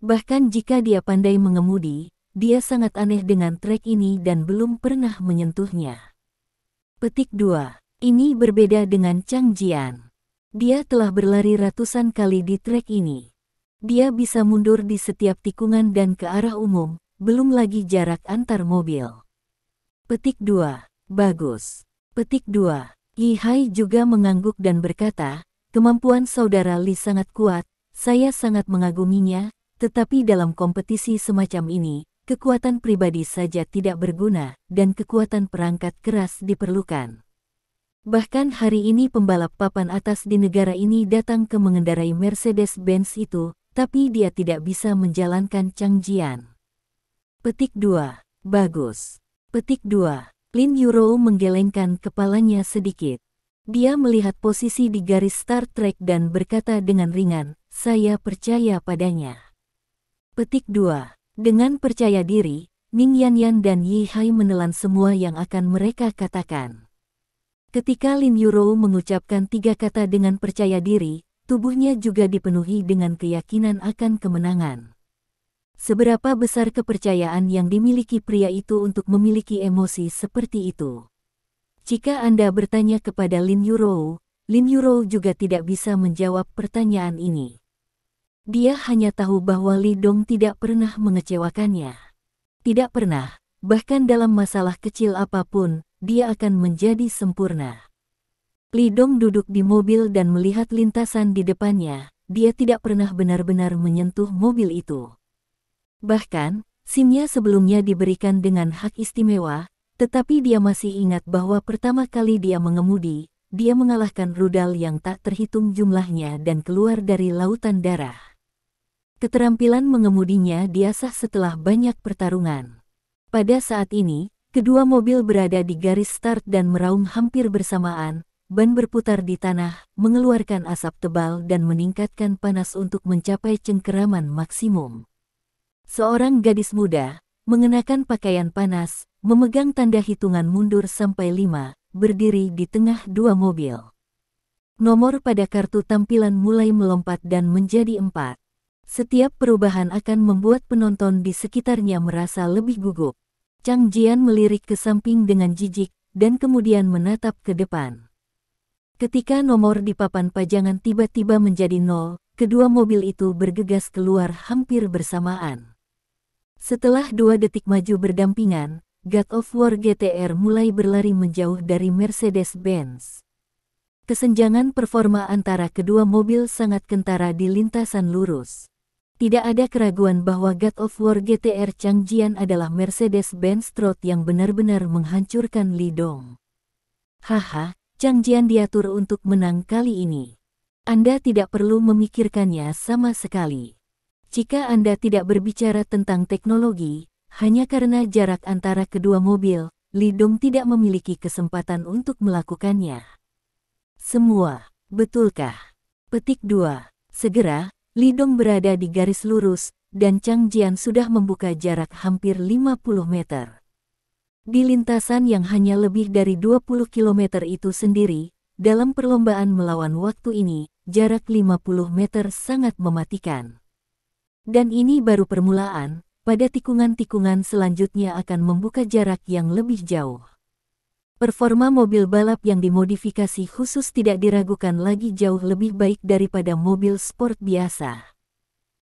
Bahkan jika dia pandai mengemudi, dia sangat aneh dengan trek ini dan belum pernah menyentuhnya. Petik 2. Ini berbeda dengan Chang Jian. Dia telah berlari ratusan kali di trek ini. Dia bisa mundur di setiap tikungan dan ke arah umum, belum lagi jarak antar mobil. Petik 2. Bagus. Petik 2. Yi Hai juga mengangguk dan berkata, kemampuan saudara Li sangat kuat, saya sangat mengaguminya, tetapi dalam kompetisi semacam ini, kekuatan pribadi saja tidak berguna, dan kekuatan perangkat keras diperlukan. Bahkan hari ini pembalap papan atas di negara ini datang ke mengendarai Mercedes-Benz itu, tapi dia tidak bisa menjalankan Chang Jian. Petik 2. Bagus. Petik 2. Lin Yurou menggelengkan kepalanya sedikit. Dia melihat posisi di garis start track dan berkata dengan ringan, saya percaya padanya. Petik 2. Dengan percaya diri, Ning Yanyan dan Yi Hai menelan semua yang akan mereka katakan. Ketika Lin Yurou mengucapkan 3 kata dengan percaya diri, tubuhnya juga dipenuhi dengan keyakinan akan kemenangan. Seberapa besar kepercayaan yang dimiliki pria itu untuk memiliki emosi seperti itu? Jika Anda bertanya kepada Lin Yurou juga tidak bisa menjawab pertanyaan ini. Dia hanya tahu bahwa Li Dong tidak pernah mengecewakannya. Tidak pernah, bahkan dalam masalah kecil apapun, dia akan menjadi sempurna. Li Dong duduk di mobil dan melihat lintasan di depannya, dia tidak pernah benar-benar menyentuh mobil itu. Bahkan, SIM-nya sebelumnya diberikan dengan hak istimewa, tetapi dia masih ingat bahwa pertama kali dia mengemudi, dia mengalahkan rudal yang tak terhitung jumlahnya dan keluar dari lautan darah. Keterampilan mengemudinya diasah setelah banyak pertarungan. Pada saat ini, kedua mobil berada di garis start dan meraung hampir bersamaan, ban berputar di tanah, mengeluarkan asap tebal dan meningkatkan panas untuk mencapai cengkeraman maksimum. Seorang gadis muda, mengenakan pakaian panas, memegang tanda hitungan mundur sampai 5, berdiri di tengah dua mobil. Nomor pada kartu tampilan mulai melompat dan menjadi 4. Setiap perubahan akan membuat penonton di sekitarnya merasa lebih gugup. Chang Jian melirik ke samping dengan jijik, dan kemudian menatap ke depan. Ketika nomor di papan pajangan tiba-tiba menjadi 0, kedua mobil itu bergegas keluar hampir bersamaan. Setelah 2 detik maju berdampingan, God of War GTR mulai berlari menjauh dari Mercedes-Benz. Kesenjangan performa antara kedua mobil sangat kentara di lintasan lurus. Tidak ada keraguan bahwa God of War GTR Chang Jian adalah Mercedes-Benz trot yang benar-benar menghancurkan Li Dong. Haha, Chang Jian diatur untuk menang kali ini. Anda tidak perlu memikirkannya sama sekali. Jika Anda tidak berbicara tentang teknologi, hanya karena jarak antara kedua mobil, Li Dong tidak memiliki kesempatan untuk melakukannya. Semua, betulkah? Petik 2. Segera, Li Dong berada di garis lurus, dan Chang Jian sudah membuka jarak hampir 50 meter. Di lintasan yang hanya lebih dari 20 km itu sendiri, dalam perlombaan melawan waktu ini, jarak 50 meter sangat mematikan. Dan ini baru permulaan, pada tikungan-tikungan selanjutnya akan membuka jarak yang lebih jauh. Performa mobil balap yang dimodifikasi khusus tidak diragukan lagi jauh lebih baik daripada mobil sport biasa.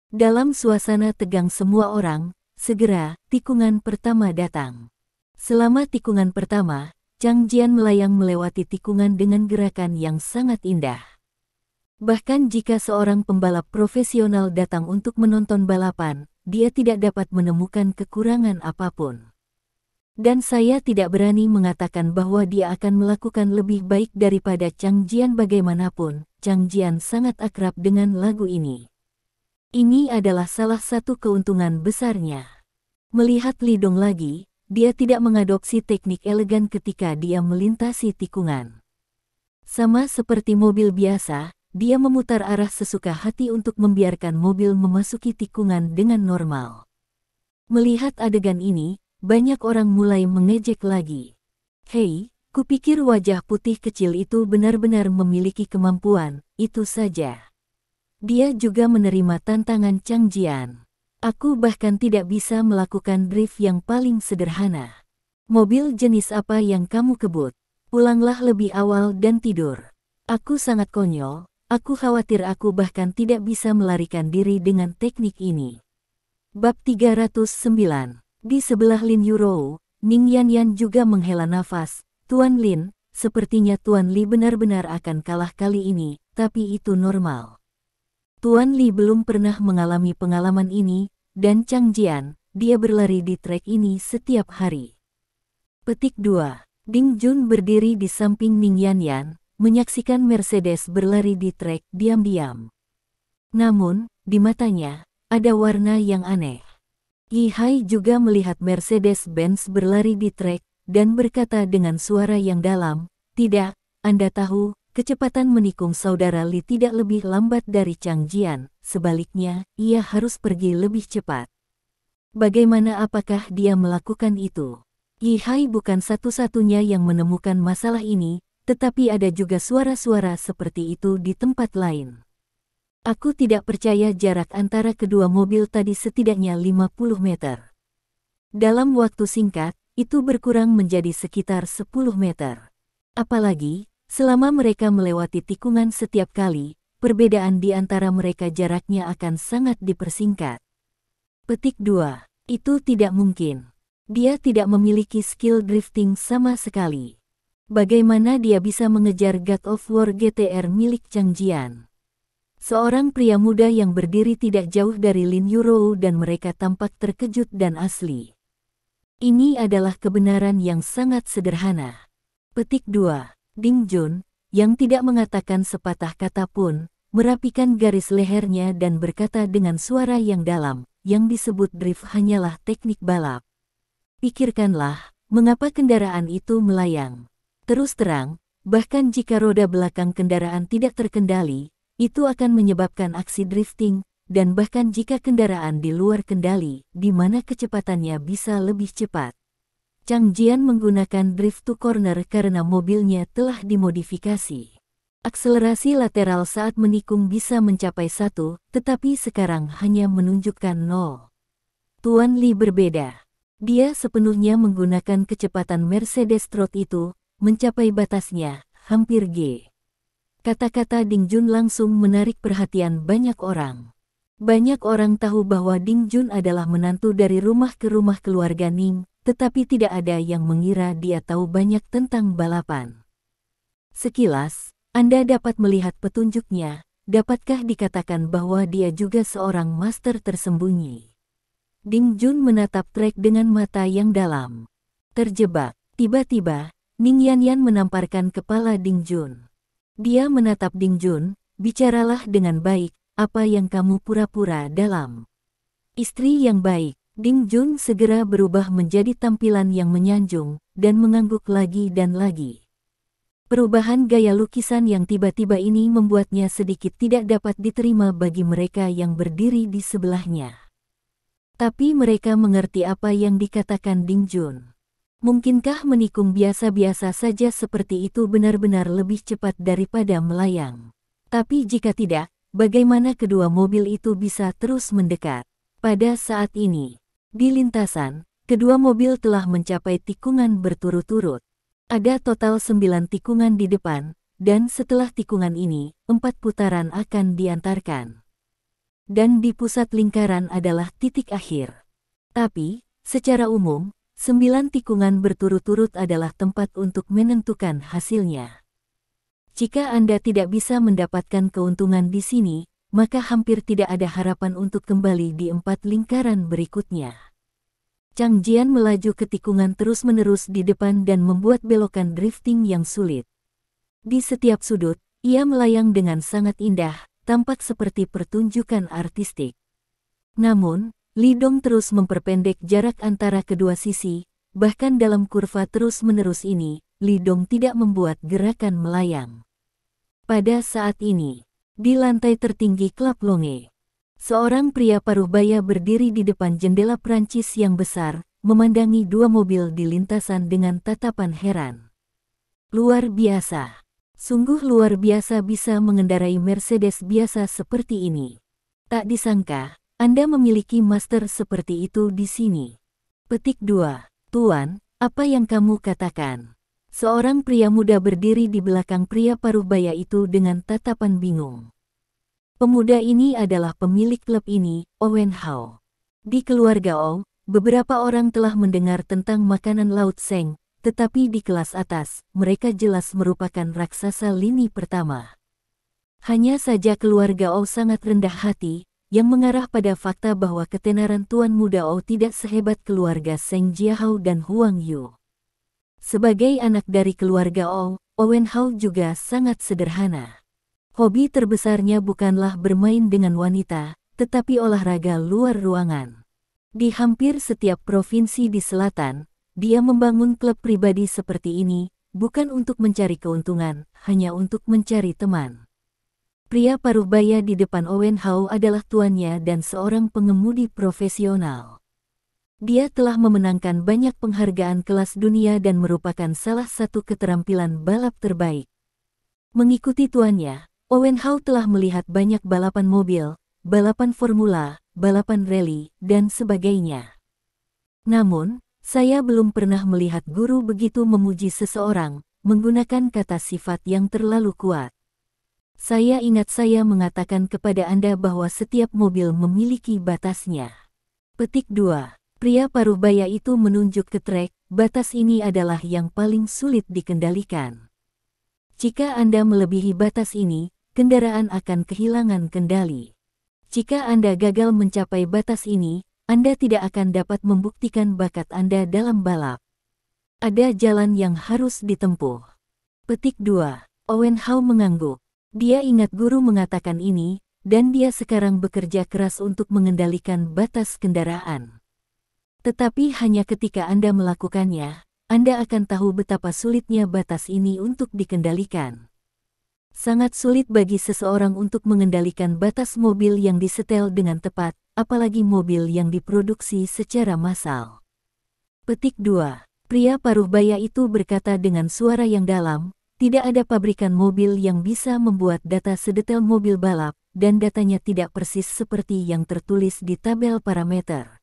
Dalam suasana tegang semua orang, segera tikungan pertama datang. Selama tikungan pertama, Chang Jian melayang melewati tikungan dengan gerakan yang sangat indah. Bahkan jika seorang pembalap profesional datang untuk menonton balapan, dia tidak dapat menemukan kekurangan apapun. Dan saya tidak berani mengatakan bahwa dia akan melakukan lebih baik daripada Chang Jian bagaimanapun. Chang Jian sangat akrab dengan lagu ini. Ini adalah salah satu keuntungan besarnya. Melihat Li Dong lagi, dia tidak mengadopsi teknik elegan ketika dia melintasi tikungan. Sama seperti mobil biasa, dia memutar arah sesuka hati untuk membiarkan mobil memasuki tikungan dengan normal. Melihat adegan ini, banyak orang mulai mengejek lagi. Hei, kupikir wajah putih kecil itu benar-benar memiliki kemampuan, itu saja. Dia juga menerima tantangan Chang Jian. Aku bahkan tidak bisa melakukan drift yang paling sederhana. Mobil jenis apa yang kamu kebut? Pulanglah lebih awal dan tidur. Aku sangat konyol. Aku khawatir aku bahkan tidak bisa melarikan diri dengan teknik ini. Bab 309. Di sebelah Lin Yurou, Ning Yanyan juga menghela nafas. Tuan Lin, sepertinya Tuan Li benar-benar akan kalah kali ini, tapi itu normal. Tuan Li belum pernah mengalami pengalaman ini, dan Chang Jian, dia berlari di trek ini setiap hari. Petik 2. Ding Jun berdiri di samping Ning Yanyan, menyaksikan Mercedes berlari di trek diam-diam. Namun, di matanya, ada warna yang aneh. Yi Hai juga melihat Mercedes-Benz berlari di trek, dan berkata dengan suara yang dalam, "Tidak, Anda tahu, kecepatan menikung saudara Li tidak lebih lambat dari Chang Jian, sebaliknya, ia harus pergi lebih cepat." Bagaimana apakah dia melakukan itu? Yi Hai bukan satu-satunya yang menemukan masalah ini, tetapi ada juga suara-suara seperti itu di tempat lain. Aku tidak percaya jarak antara kedua mobil tadi setidaknya 50 meter. Dalam waktu singkat, itu berkurang menjadi sekitar 10 meter. Apalagi, selama mereka melewati tikungan setiap kali, perbedaan di antara mereka jaraknya akan sangat dipersingkat. Petik 2. Itu tidak mungkin. Dia tidak memiliki skill drifting sama sekali. Bagaimana dia bisa mengejar God of War GTR milik Chang Jian? Seorang pria muda yang berdiri tidak jauh dari Lin Yurou dan mereka tampak terkejut dan asli. Ini adalah kebenaran yang sangat sederhana. Petik 2. Ding Jun, yang tidak mengatakan sepatah kata pun, merapikan garis lehernya dan berkata dengan suara yang dalam, yang disebut drift hanyalah teknik balap. Pikirkanlah, mengapa kendaraan itu melayang. Terus terang, bahkan jika roda belakang kendaraan tidak terkendali, itu akan menyebabkan aksi drifting, dan bahkan jika kendaraan di luar kendali, di mana kecepatannya bisa lebih cepat. Chang Jian menggunakan drift to corner karena mobilnya telah dimodifikasi. Akselerasi lateral saat menikung bisa mencapai 1, tetapi sekarang hanya menunjukkan 0. Tuan Li berbeda. Dia sepenuhnya menggunakan kecepatan Mercedes Trot itu, mencapai batasnya, hampir G. Kata-kata Ding Jun langsung menarik perhatian banyak orang. Banyak orang tahu bahwa Ding Jun adalah menantu dari rumah ke rumah keluarga Ning, tetapi tidak ada yang mengira dia tahu banyak tentang balapan. Sekilas, Anda dapat melihat petunjuknya, dapatkah dikatakan bahwa dia juga seorang master tersembunyi? Ding Jun menatap trek dengan mata yang dalam. Terjebak, tiba-tiba, Ning Yanyan menamparkan kepala Ding Jun. Dia menatap Ding Jun, bicaralah dengan baik, apa yang kamu pura-pura dalam. Istri yang baik, Ding Jun segera berubah menjadi tampilan yang menyanjung, dan mengangguk lagi dan lagi. Perubahan gaya lukisan yang tiba-tiba ini membuatnya sedikit tidak dapat diterima bagi mereka yang berdiri di sebelahnya. Tapi mereka mengerti apa yang dikatakan Ding Jun. Mungkinkah menikung biasa-biasa saja seperti itu benar-benar lebih cepat daripada melayang? Tapi jika tidak, bagaimana kedua mobil itu bisa terus mendekat? Pada saat ini, di lintasan, kedua mobil telah mencapai tikungan berturut-turut. Ada total 9 tikungan di depan, dan setelah tikungan ini, 4 putaran akan diantarkan. dan di pusat lingkaran adalah titik akhir. Tapi, secara umum, 9 tikungan berturut-turut adalah tempat untuk menentukan hasilnya. Jika Anda tidak bisa mendapatkan keuntungan di sini, maka hampir tidak ada harapan untuk kembali di 4 lingkaran berikutnya. Chang Jian melaju ke tikungan terus-menerus di depan dan membuat belokan drifting yang sulit. Di setiap sudut, ia melayang dengan sangat indah, tampak seperti pertunjukan artistik. Namun, Li Dong terus memperpendek jarak antara kedua sisi, bahkan dalam kurva terus-menerus ini, Li Dong tidak membuat gerakan melayang. Pada saat ini, di lantai tertinggi Klub Longe, seorang pria paruh baya berdiri di depan jendela Prancis yang besar, memandangi dua mobil di lintasan dengan tatapan heran. Luar biasa. Sungguh luar biasa bisa mengendarai Mercedes biasa seperti ini. Tak disangka, Anda memiliki master seperti itu di sini. Petik 2. Tuan, apa yang kamu katakan? Seorang pria muda berdiri di belakang pria paruh baya itu dengan tatapan bingung. Pemuda ini adalah pemilik klub ini, Owen Hao. Di keluarga O, beberapa orang telah mendengar tentang makanan laut Seng, tetapi di kelas atas, mereka jelas merupakan raksasa lini pertama. Hanya saja keluarga O sangat rendah hati, yang mengarah pada fakta bahwa ketenaran tuan muda O tidak sehebat keluarga Seng Jiahao dan Huang Yu. Sebagai anak dari keluarga O, Owen Hao juga sangat sederhana. Hobi terbesarnya bukanlah bermain dengan wanita, tetapi olahraga luar ruangan. Di hampir setiap provinsi di selatan, dia membangun klub pribadi seperti ini, bukan untuk mencari keuntungan, hanya untuk mencari teman. Pria paruh baya di depan Owen Hao adalah tuannya dan seorang pengemudi profesional. Dia telah memenangkan banyak penghargaan kelas dunia dan merupakan salah satu keterampilan balap terbaik. Mengikuti tuannya, Owen Hao telah melihat banyak balapan mobil, balapan formula, balapan rally, dan sebagainya. Namun, saya belum pernah melihat guru begitu memuji seseorang, menggunakan kata sifat yang terlalu kuat. Saya ingat saya mengatakan kepada Anda bahwa setiap mobil memiliki batasnya. Petik 2. Pria paruh baya itu menunjuk ke trek, batas ini adalah yang paling sulit dikendalikan. Jika Anda melebihi batas ini, kendaraan akan kehilangan kendali. Jika Anda gagal mencapai batas ini, Anda tidak akan dapat membuktikan bakat Anda dalam balap. Ada jalan yang harus ditempuh. Petik 2. Owen Hao mengangguk. Dia ingat guru mengatakan ini, dan dia sekarang bekerja keras untuk mengendalikan batas kendaraan. Tetapi hanya ketika Anda melakukannya, Anda akan tahu betapa sulitnya batas ini untuk dikendalikan. Sangat sulit bagi seseorang untuk mengendalikan batas mobil yang disetel dengan tepat, apalagi mobil yang diproduksi secara massal. Petik 2. Pria paruh baya itu berkata dengan suara yang dalam, tidak ada pabrikan mobil yang bisa membuat data sedetail mobil balap, dan datanya tidak persis seperti yang tertulis di tabel parameter.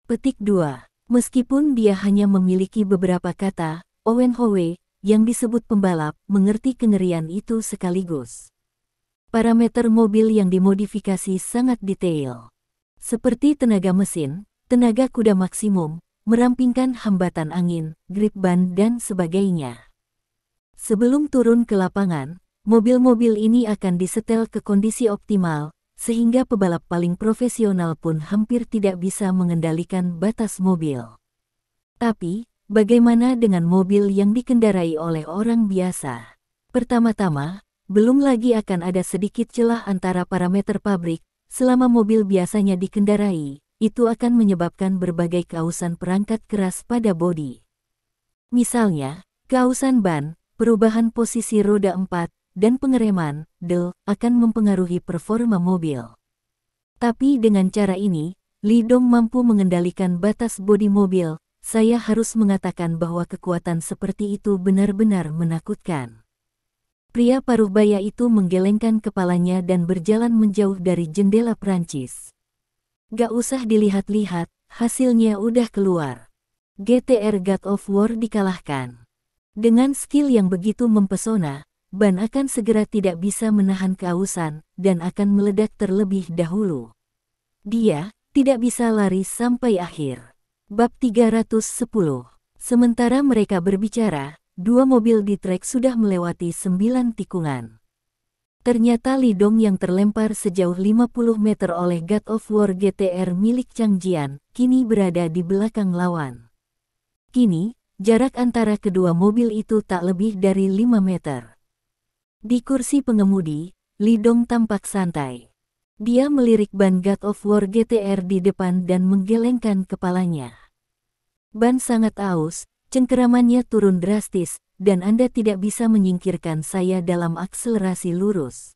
Petik 2. Meskipun dia hanya memiliki beberapa kata, Owen Hao, yang disebut pembalap, mengerti kengerian itu sekaligus. Parameter mobil yang dimodifikasi sangat detail. Seperti tenaga mesin, tenaga kuda maksimum, merampingkan hambatan angin, grip ban dan sebagainya. Sebelum turun ke lapangan, mobil-mobil ini akan disetel ke kondisi optimal, sehingga pebalap paling profesional pun hampir tidak bisa mengendalikan batas mobil. Tapi, bagaimana dengan mobil yang dikendarai oleh orang biasa? Pertama-tama, belum lagi akan ada sedikit celah antara parameter pabrik, selama mobil biasanya dikendarai, itu akan menyebabkan berbagai keausan perangkat keras pada bodi. Misalnya, keausan ban, perubahan posisi roda 4, dan pengereman, akan mempengaruhi performa mobil. Tapi dengan cara ini, Li Dong mampu mengendalikan batas bodi mobil. Saya harus mengatakan bahwa kekuatan seperti itu benar-benar menakutkan. Pria paruh baya itu menggelengkan kepalanya dan berjalan menjauh dari jendela Prancis. Gak usah dilihat-lihat, hasilnya udah keluar. GTR God of War dikalahkan. Dengan skill yang begitu mempesona, ban akan segera tidak bisa menahan kehausan dan akan meledak terlebih dahulu. Dia tidak bisa lari sampai akhir. Bab 310. Sementara mereka berbicara, dua mobil di trek sudah melewati 9 tikungan. Ternyata Li Dong yang terlempar sejauh 50 meter oleh God of War GTR milik Chang Jian, kini berada di belakang lawan. Kini, jarak antara kedua mobil itu tak lebih dari 5 meter. Di kursi pengemudi, Li Dong tampak santai. Dia melirik ban God of War GTR di depan dan menggelengkan kepalanya. Ban sangat aus, cengkeramannya turun drastis, dan Anda tidak bisa menyingkirkan saya dalam akselerasi lurus.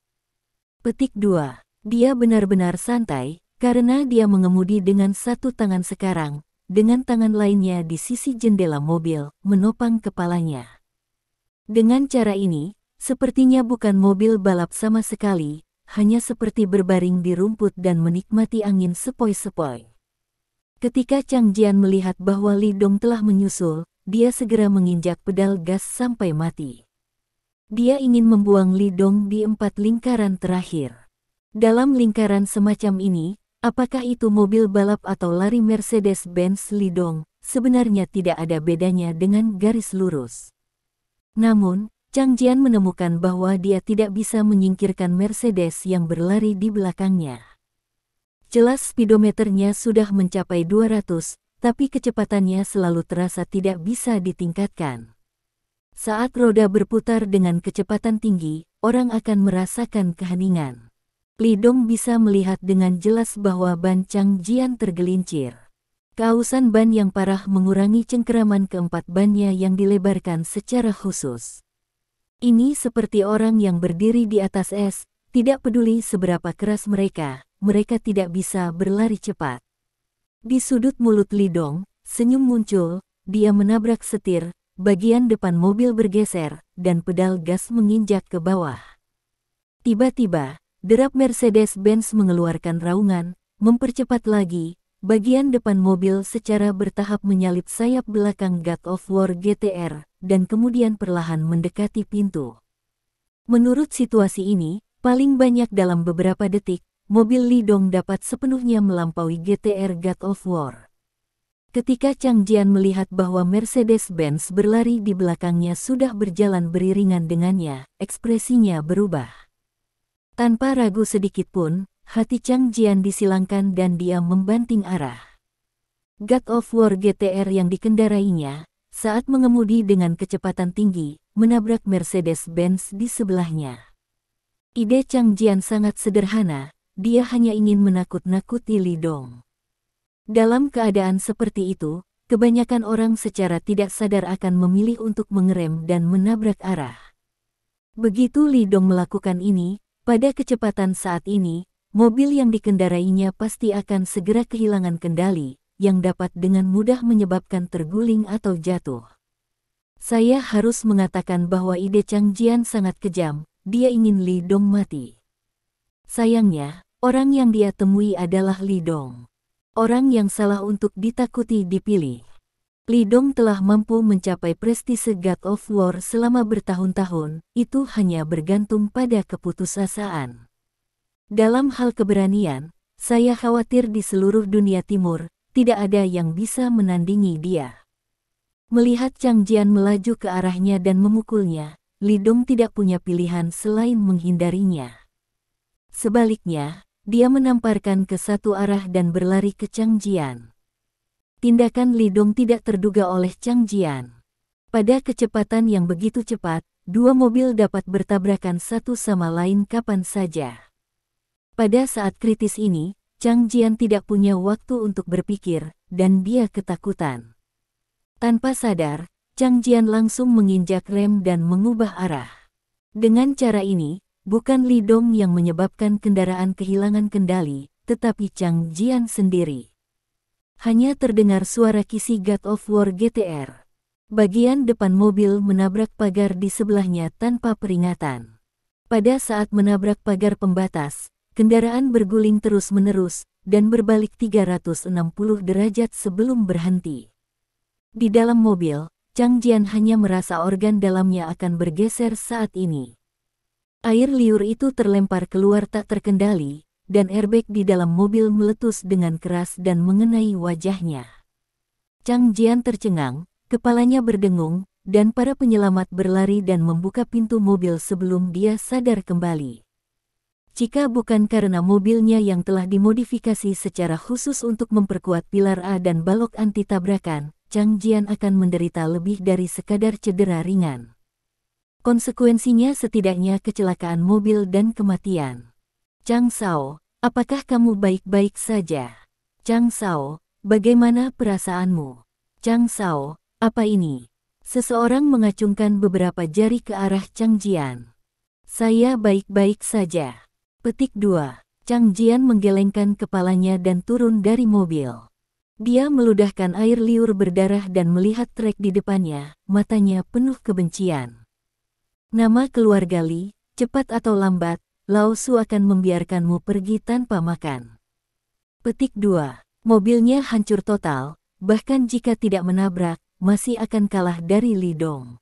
Petik 2. Dia benar-benar santai, karena dia mengemudi dengan satu tangan sekarang, dengan tangan lainnya di sisi jendela mobil, menopang kepalanya. Dengan cara ini, sepertinya bukan mobil balap sama sekali, hanya seperti berbaring di rumput dan menikmati angin sepoi-sepoi. Ketika Chang Jian melihat bahwa Li Dong telah menyusul, dia segera menginjak pedal gas sampai mati. Dia ingin membuang Li Dong di 4 lingkaran terakhir. Dalam lingkaran semacam ini, apakah itu mobil balap atau lari Mercedes-Benz Li Dong, sebenarnya tidak ada bedanya dengan garis lurus. Namun, Chang Jian menemukan bahwa dia tidak bisa menyingkirkan Mercedes yang berlari di belakangnya. Jelas speedometernya sudah mencapai 200, tapi kecepatannya selalu terasa tidak bisa ditingkatkan. Saat roda berputar dengan kecepatan tinggi, orang akan merasakan keheningan. Li Dong bisa melihat dengan jelas bahwa ban Chang Jian tergelincir. Keausan ban yang parah mengurangi cengkeraman keempat bannya yang dilebarkan secara khusus. Ini seperti orang yang berdiri di atas es, tidak peduli seberapa keras mereka tidak bisa berlari cepat. Di sudut mulut Li Dong, senyum muncul, dia menabrak setir, bagian depan mobil bergeser, dan pedal gas menginjak ke bawah. Tiba-tiba, derap Mercedes-Benz mengeluarkan raungan, mempercepat lagi, bagian depan mobil secara bertahap menyalip sayap belakang God of War GTR, dan kemudian perlahan mendekati pintu. Menurut situasi ini, paling banyak dalam beberapa detik, mobil Li Dong dapat sepenuhnya melampaui GTR God of War. Ketika Chang Jian melihat bahwa Mercedes-Benz berlari di belakangnya sudah berjalan beriringan dengannya, ekspresinya berubah. Tanpa ragu sedikit pun, hati Chang Jian disilangkan dan dia membanting arah. God of War GTR yang dikendarainya, saat mengemudi dengan kecepatan tinggi, menabrak Mercedes-Benz di sebelahnya. Ide Chang Jian sangat sederhana. Dia hanya ingin menakut-nakuti Li Dong. Dalam keadaan seperti itu, kebanyakan orang secara tidak sadar akan memilih untuk mengerem dan menabrak arah. Begitu Li Dong melakukan ini, pada kecepatan saat ini, mobil yang dikendarainya pasti akan segera kehilangan kendali, yang dapat dengan mudah menyebabkan terguling atau jatuh. Saya harus mengatakan bahwa ide Chang Jian sangat kejam, dia ingin Li Dong mati. Sayangnya, orang yang dia temui adalah Li Dong. Orang yang salah untuk ditakuti dipilih. Li Dong telah mampu mencapai prestise God of War selama bertahun-tahun, itu hanya bergantung pada keputusasaan. Dalam hal keberanian, saya khawatir di seluruh dunia timur, tidak ada yang bisa menandingi dia. Melihat Chang Jian melaju ke arahnya dan memukulnya, Li Dong tidak punya pilihan selain menghindarinya. Sebaliknya, dia menamparkan ke satu arah dan berlari ke Chang Jian. Tindakan Li Dong tidak terduga oleh Chang Jian. Pada kecepatan yang begitu cepat, dua mobil dapat bertabrakan satu sama lain kapan saja. Pada saat kritis ini, Chang Jian tidak punya waktu untuk berpikir, dan dia ketakutan. Tanpa sadar, Chang Jian langsung menginjak rem dan mengubah arah. Dengan cara ini, bukan Li Dong yang menyebabkan kendaraan kehilangan kendali, tetapi Chang Jian sendiri. Hanya terdengar suara kisi God of War GTR. Bagian depan mobil menabrak pagar di sebelahnya tanpa peringatan. Pada saat menabrak pagar pembatas, kendaraan berguling terus-menerus, dan berbalik 360 derajat sebelum berhenti. Di dalam mobil, Chang Jian hanya merasa organ dalamnya akan bergeser saat ini. Air liur itu terlempar keluar tak terkendali, dan airbag di dalam mobil meletus dengan keras dan mengenai wajahnya. Chang Jian tercengang, kepalanya berdengung, dan para penyelamat berlari dan membuka pintu mobil sebelum dia sadar kembali. Jika bukan karena mobilnya yang telah dimodifikasi secara khusus untuk memperkuat pilar A dan balok anti-tabrakan, Chang Jian akan menderita lebih dari sekadar cedera ringan. Konsekuensinya setidaknya kecelakaan mobil dan kematian. Chang Shao, apakah kamu baik-baik saja? Chang Shao, bagaimana perasaanmu? Chang Shao, apa ini? Seseorang mengacungkan beberapa jari ke arah Chang Jian. Saya baik-baik saja. Petik 2. Chang Jian menggelengkan kepalanya dan turun dari mobil. Dia meludahkan air liur berdarah dan melihat trek di depannya, matanya penuh kebencian. Nama keluarga Li, cepat atau lambat, Lao Su akan membiarkanmu pergi tanpa makan. Petik 2. Mobilnya hancur total, bahkan jika tidak menabrak, masih akan kalah dari Li Dong.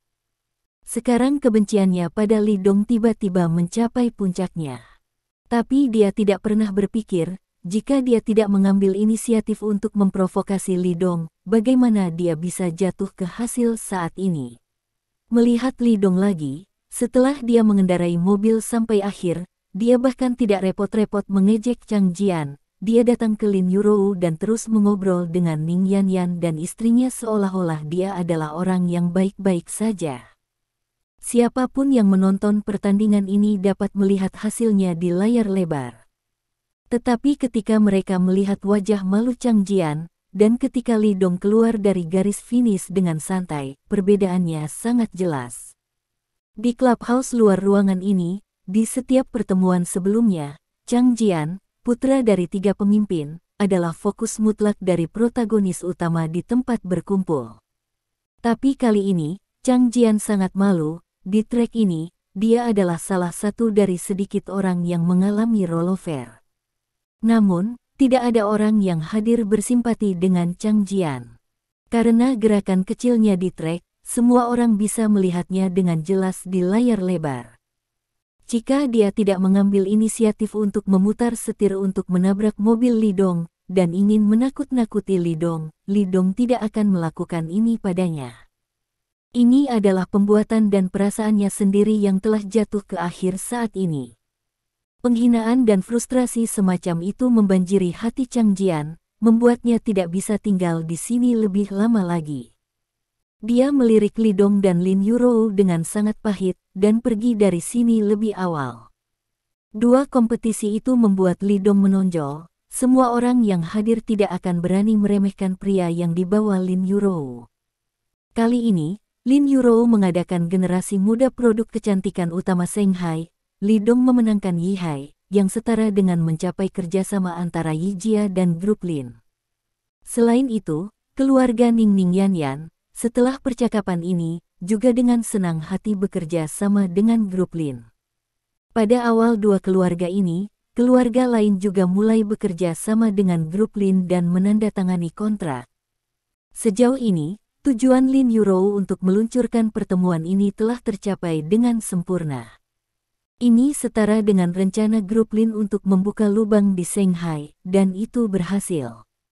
Sekarang kebenciannya pada Li Dong tiba-tiba mencapai puncaknya. Tapi dia tidak pernah berpikir, jika dia tidak mengambil inisiatif untuk memprovokasi Li Dong, bagaimana dia bisa jatuh ke hasil saat ini. Melihat Li Dong lagi, setelah dia mengendarai mobil sampai akhir, dia bahkan tidak repot-repot mengejek Chang Jian. Dia datang ke Lin Yurou dan terus mengobrol dengan Ning Yanyan dan istrinya seolah-olah dia adalah orang yang baik-baik saja. Siapapun yang menonton pertandingan ini dapat melihat hasilnya di layar lebar. Tetapi ketika mereka melihat wajah malu Chang Jian, dan ketika Li Dong keluar dari garis finish dengan santai, perbedaannya sangat jelas. Di clubhouse luar ruangan ini, di setiap pertemuan sebelumnya, Chang Jian, putra dari 3 pemimpin, adalah fokus mutlak dari protagonis utama di tempat berkumpul. Tapi kali ini, Chang Jian sangat malu. Di trek ini, dia adalah salah satu dari sedikit orang yang mengalami rollover. Namun, tidak ada orang yang hadir bersimpati dengan Chang Jian. Karena gerakan kecilnya di trek, semua orang bisa melihatnya dengan jelas di layar lebar. Jika dia tidak mengambil inisiatif untuk memutar setir untuk menabrak mobil Li Dong, dan ingin menakut-nakuti Li Dong tidak akan melakukan ini padanya. Ini adalah pembuatan dan perasaannya sendiri yang telah jatuh ke akhir saat ini. Penghinaan dan frustrasi semacam itu membanjiri hati Chang Jian, membuatnya tidak bisa tinggal di sini lebih lama lagi. Dia melirik Li Dong dan Lin Yurou dengan sangat pahit, dan pergi dari sini lebih awal. Dua kompetisi itu membuat Li Dong menonjol, semua orang yang hadir tidak akan berani meremehkan pria yang dibawa Lin Yurou. Kali ini, Lin Yurou mengadakan generasi muda produk kecantikan utama Shanghai. Li Dong memenangkan Yihai, yang setara dengan mencapai kerjasama antara Yijia dan grup Lin. Selain itu, keluarga Ning Yanyan, setelah percakapan ini, juga dengan senang hati bekerja sama dengan grup Lin. Pada awal dua keluarga ini, keluarga lain juga mulai bekerja sama dengan grup Lin dan menandatangani kontrak. Sejauh ini, tujuan Lin Yurou untuk meluncurkan pertemuan ini telah tercapai dengan sempurna. Ini setara dengan rencana grup Lin untuk membuka lubang di Shanghai, dan itu berhasil.